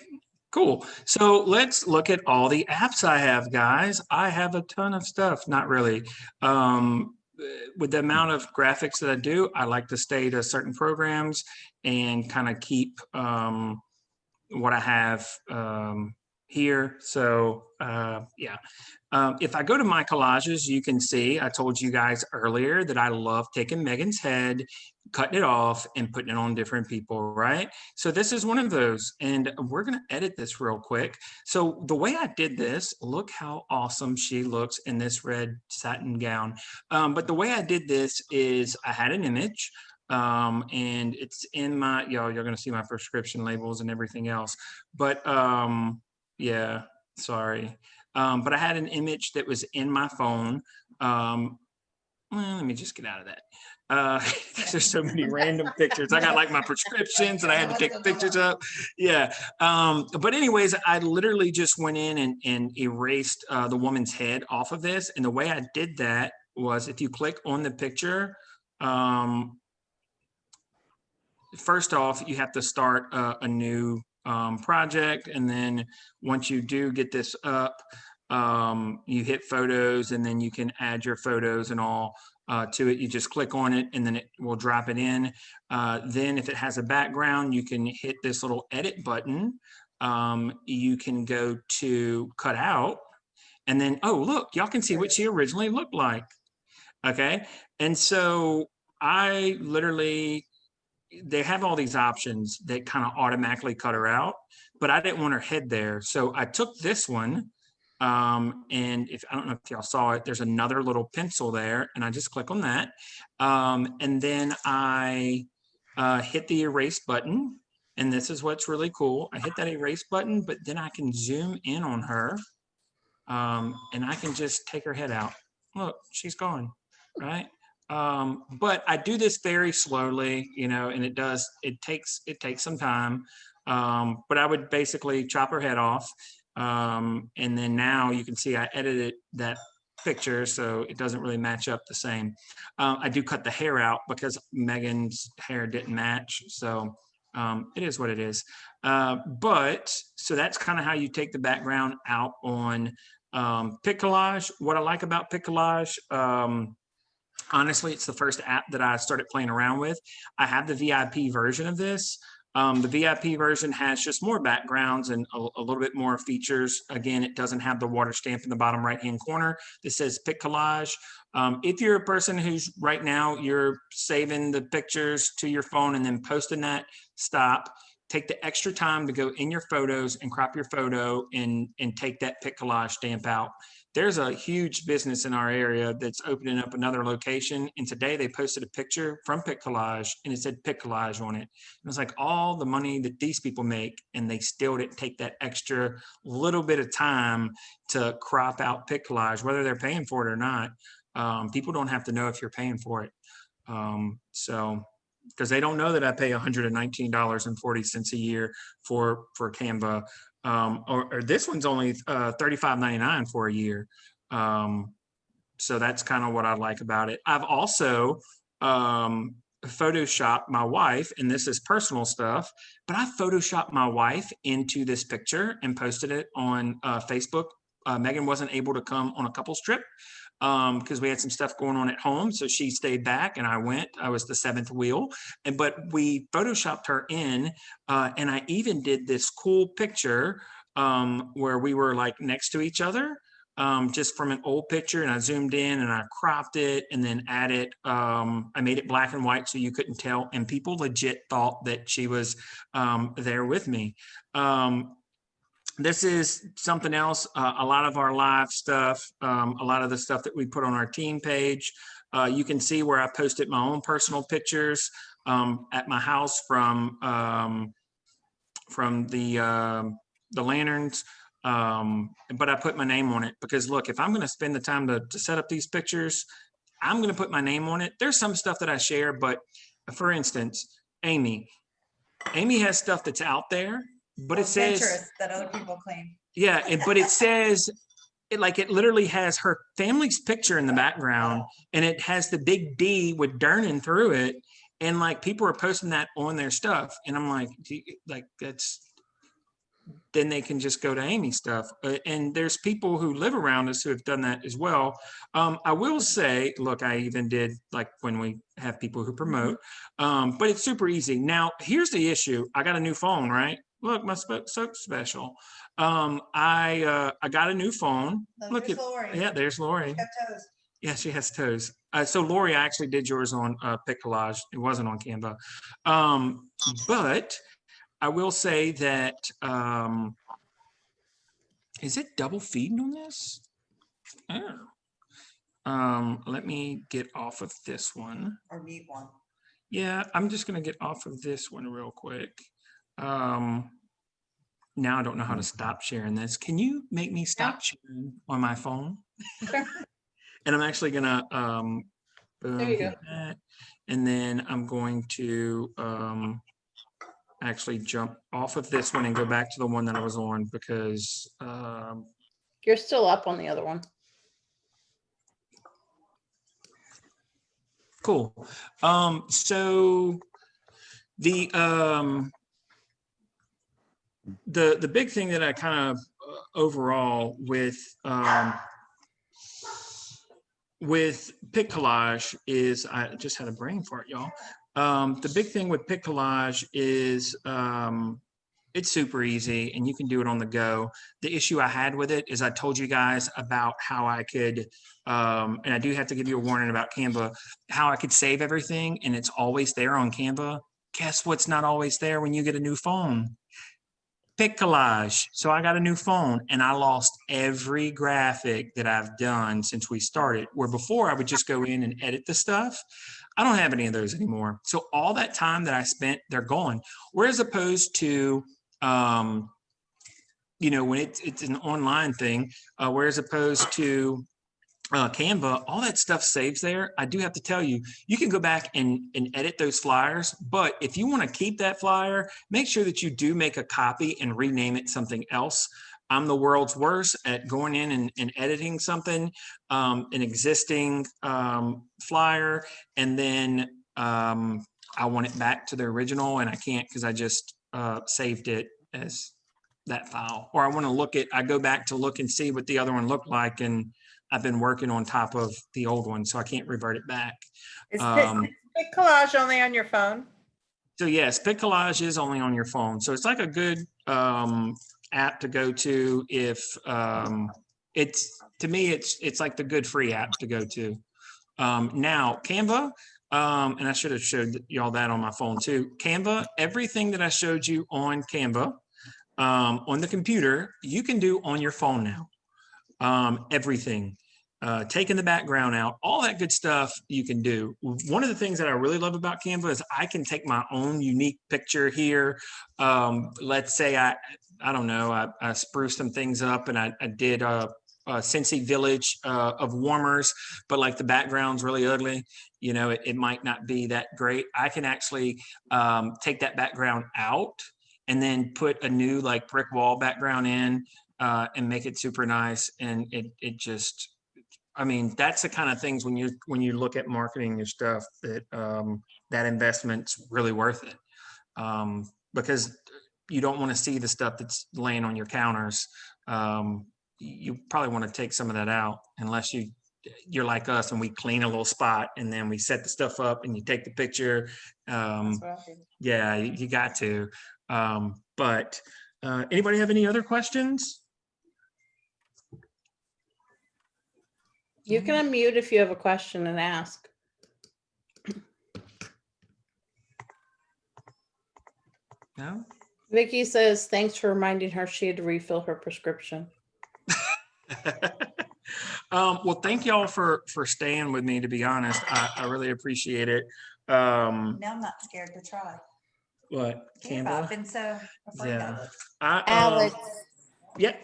Cool. So let's look at all the apps I have, guys. I have a ton of stuff. Not really. With the amount of graphics that I do, I like to stay to certain programs and kind of keep what I have here. So yeah. If I go to my collages, you can see, I told you guys earlier that I love taking Megan's head, cutting it off and putting it on different people, right? So this is one of those, and we're going to edit this real quick. So the way I did this, look how awesome she looks in this red satin gown. But the way I did this is I had an image, and it's in my, you're going to see my prescription labels and everything else. But yeah, sorry. But I had an image that was in my phone. Well, let me just get out of that. There's so many random pictures. I got like my prescriptions and I had to take pictures up. Yeah. But anyways, I literally just went in and erased the woman's head off of this. And the way I did that was if you click on the picture, first off, you have to start a new project. And then once you do get this up, you hit photos, and then you can add your photos and all to it. You just click on it and then it will drop it in. Then if it has a background, you can hit this little edit button. You can go to cut out, and then, oh, look, y'all can see what she originally looked like. Okay. And so I literally, they have all these options that kind of automatically cut her out, but I didn't want her head there. So I took this one. And if I don't know if y'all saw it, there's another little pencil there, and I just click on that. And then I hit the erase button, and this is what's really cool. I hit that erase button, but then I can zoom in on her, and I can just take her head out. Look, she's gone, right? But I do this very slowly, you know, and it takes some time. But I would basically chop her head off. And then now you can see I edited that picture, so it doesn't really match up the same. I do cut the hair out because Megan's hair didn't match. So it is what it is. But so that's kind of how you take the background out on Pic Collage. What I like about Pic Collage, honestly, it's the first app that I started playing around with. I have the VIP version of this. The VIP version has just more backgrounds and a little bit more features. Again, it doesn't have the water stamp in the bottom right-hand corner that says Pic Collage. If you're a person who's right now, you're saving the pictures to your phone and then posting that, stop. Take the extra time to go in your photos and crop your photo and take that Pic Collage stamp out. There's a huge business in our area that's opening up another location. And today they posted a picture from Pic Collage and it said Pic Collage on it. It was like all the money that these people make, and they still didn't take that extra little bit of time to crop out Pic Collage, whether they're paying for it or not. People don't have to know if you're paying for it. Because they don't know that I pay $119.40 a year for Canva. Or this one's only $35.99 for a year. So that's kind of what I like about it. I've also Photoshopped my wife, and this is personal stuff, but I Photoshopped my wife into this picture and posted it on Facebook. Megan wasn't able to come on a couples trip because we had some stuff going on at home. So she stayed back and I went. I was the seventh wheel. But we Photoshopped her in, and I even did this cool picture where we were like next to each other, just from an old picture, and I zoomed in and I cropped it and then added, I made it black and white so you couldn't tell, and people legit thought that she was there with me. This is something else. A lot of our live stuff, a lot of the stuff that we put on our team page. You can see where I posted my own personal pictures at my house from the lanterns. But I put my name on it because look, if I'm going to spend the time to set up these pictures, I'm going to put my name on it. There's some stuff that I share, but for instance, Amy has stuff that's out there. But it says Pinterest that other people claim. Yeah, but it says it literally has her family's picture in the background, and it has the big D with Dernan through it, and like people are posting that on their stuff, and I'm like that's. Then they can just go to Amy's stuff, and there's people who live around us who have done that as well. I will say, look, I even did like when we have people who promote, but it's super easy. Now, here's the issue: I got a new phone, right? Look, my soap special. I got a new phone. Look at Lori. Yeah, there's Lori. Got toes. Yeah, she has toes. So Lori, I actually did yours on Pic Collage. It wasn't on Canva. But I will say that is it double feeding on this? Oh. Let me get off of this one. Or meet one. Yeah, I'm just gonna get off of this one real quick. Now I don't know how to stop sharing this. Can you make me stop sharing on my phone? And I'm actually gonna There you go. that, and then I'm going to actually jump off of this one and go back to the one that I was on because You're still up on the other one. cool. So the big thing that I kind of overall with with Pic Collage is, I just had a brain fart, y'all. The big thing with Pic Collage is it's super easy and you can do it on the go. The issue I had with it is I told you guys about how I could, and I do have to give you a warning about Canva, how I could save everything and it's always there on Canva. Guess what's not always there when you get a new phone? Pic Collage. So I got a new phone and I lost every graphic that I've done since we started, where before I would just go in and edit the stuff. I don't have any of those anymore. So all that time that I spent, they're gone. Whereas opposed to, you know, when it's an online thing, whereas opposed to Canva, all that stuff saves there. I do have to tell you, you can go back and edit those flyers, but if you want to keep that flyer, make sure that you do make a copy and rename it something else. I'm the world's worst at going in and editing something, an existing flyer, and then I want it back to the original and I can't because I just saved it as that file. Or I want to look at, I go back to look and see what the other one looked like, and I've been working on top of the old one, so I can't revert it back. Is Pic Collage only on your phone? So yes, Pic Collage is only on your phone. So it's like a good app to go to if it's, to me, it's like the good free app to go to. Now Canva, and I should have showed y'all that on my phone too. Canva, everything that I showed you on Canva, on the computer, you can do on your phone now. Everything, taking the background out, all that good stuff you can do. One of the things that I really love about Canva is I can take my own unique picture here. Let's say I don't know, I spruced some things up and I did a Cincy Village of warmers, but like the background's really ugly. You know, it might not be that great. I can actually take that background out and then put a new like brick wall background in. And make it super nice. And it just, I mean, that's the kind of things when you look at marketing your stuff that that investment's really worth it. Because you don't want to see the stuff that's laying on your counters. You probably want to take some of that out unless you're like us and we clean a little spot and then we set the stuff up and you take the picture. Yeah, you got to. But anybody have any other questions? You can unmute if you have a question and ask. No? Vicky says, thanks for reminding her she had to refill her prescription. Well, thank y'all for staying with me, to be honest. I really appreciate it. Now I'm not scared to try. What? Canva. I've Canva? been so afraid of it. Alex, Yeah.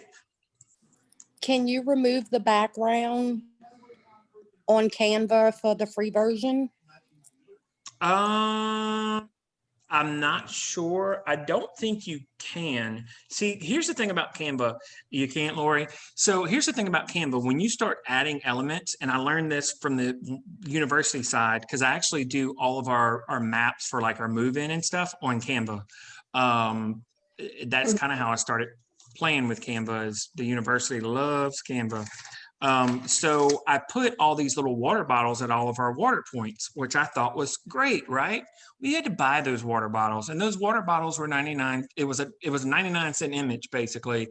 can you remove the background on Canva for the free version? I'm not sure. I don't think you can. See, here's the thing about Canva. You can't, Lori. So here's the thing about Canva. When you start adding elements, and I learned this from the university side, because I actually do all of our maps for like our move-in and stuff on Canva. That's kind of how I started playing with Canva, is the university loves Canva. So I put all these little water bottles at all of our water points, which I thought was great, right? We had to buy those water bottles, and those water bottles were 99. It was a 99-cent image basically,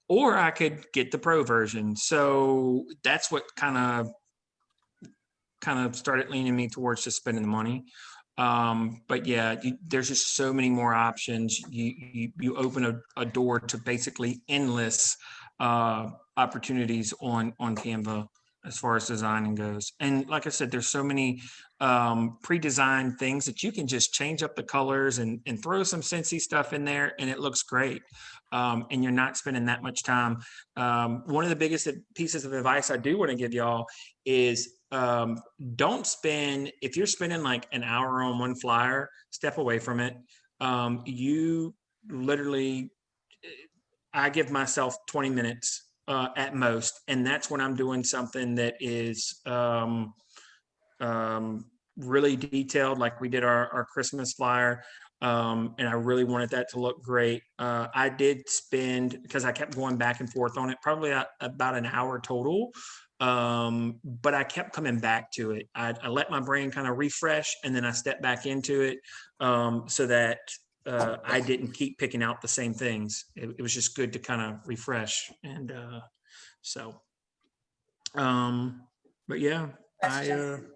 or I could get the pro version. So that's what kind of started leaning me towards just spending the money. But yeah, there's just so many more options. You open a door to basically endless opportunities on Canva as far as designing goes. And like I said, there's so many pre-designed things that you can just change up the colors and throw some Scentsy stuff in there and it looks great. And you're not spending that much time. One of the biggest pieces of advice I do want to give y'all is don't spend, if you're spending like an hour on one flyer, step away from it. You literally, I give myself 20 minutes at most, and that's when I'm doing something that is really detailed, like we did our Christmas flyer, and I really wanted that to look great. I did spend, because I kept going back and forth on it, probably about an hour total. But I kept coming back to it. I let my brain kind of refresh, and then I stepped back into it, so that I didn't keep picking out the same things. It was just good to kind of refresh. And so, but yeah, Question.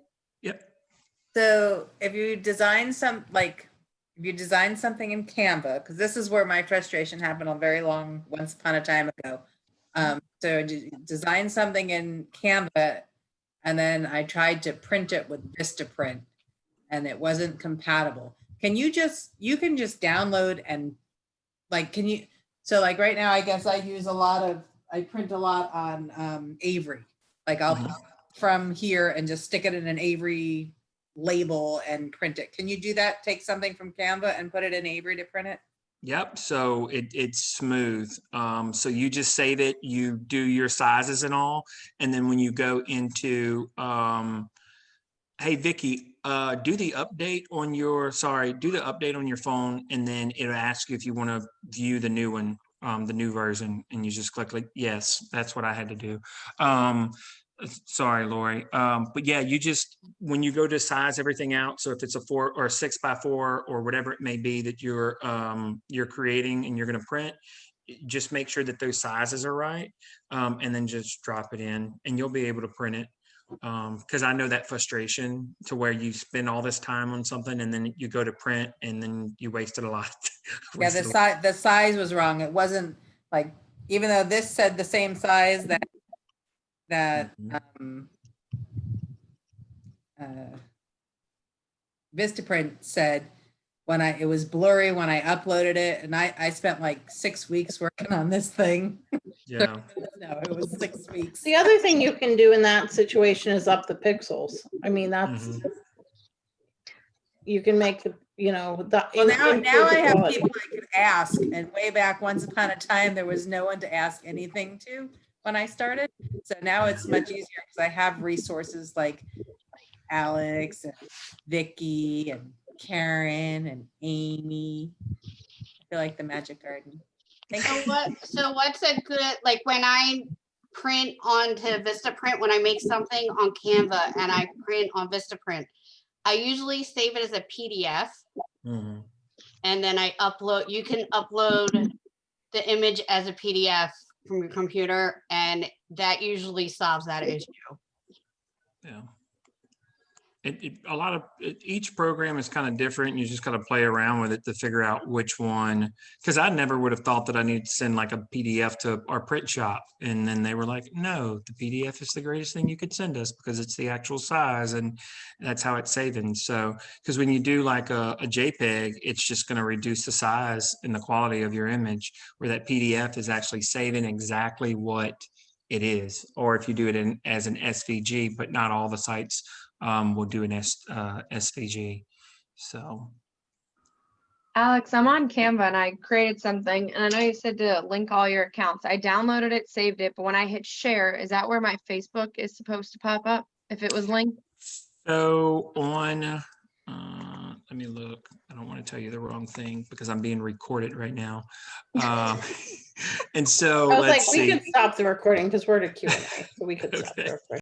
yep. So if you design if you design something in Canva, because this is where my frustration happened once upon a time ago. So design something in Canva, and then I tried to print it with Vistaprint, and it wasn't compatible. You can just download and so like right now, I guess I print a lot on Avery. Like I'll from here and just stick it in an Avery label and print it. Can you do that? Take something from Canva and put it in Avery to print it? Yep. So it's smooth. So you just save it, you do your sizes and all. And then when you go into, hey, Vicky, do the update on your phone, and then it'll ask you if you want to view the new one, the new version, and you just click like, yes, that's what I had to do. Sorry, Lori. But yeah, when you go to size everything out, so if it's a 4 or 6 by 4 or whatever it may be that you're creating and you're going to print, just make sure that those sizes are right, and then just drop it in, and you'll be able to print it. Because I know that frustration to where you spend all this time on something and then you go to print and then you wasted a lot. Yeah, the size was wrong. It wasn't like, even though this said the same size that Vistaprint said, it was blurry when I uploaded it, and I spent like 6 weeks working on this thing. Yeah. No, it was 6 weeks. The other thing you can do in that situation is up the pixels. I mean, that's, you can make the, Well, now I have people I could ask, and way back once upon a time, there was no one to ask anything to when I started. So now it's much easier because I have resources like Alex and Vicky and Karen and Amy. I feel like the magic garden. So what's a good, like when I print onto Vistaprint, when I make something on Canva and I print on Vistaprint, I usually save it as a PDF. And then I upload, you can upload the image as a PDF from your computer, and that usually solves that issue. Yeah. Each program is kind of different, and you just kind of play around with it to figure out which one, because I never would have thought that I needed to send like a PDF to our print shop. And then they were like, no, the PDF is the greatest thing you could send us because it's the actual size, and that's how it's saving. So, because when you do like a JPEG, it's just going to reduce the size and the quality of your image, where that PDF is actually saving exactly what it is. Or if you do it as an SVG, but not all the sites will do an SVG. So, Alex, I'm on Canva and I created something, and I know you said to link all your accounts. I downloaded it, saved it, but when I hit share, is that where my Facebook is supposed to pop up if it was linked? so on, let me look. I don't want to tell you the wrong thing because I'm being recorded right now. And so I was let's like, we see. could stop the recording because we're at a Q&A, so we could stop the Okay. recording.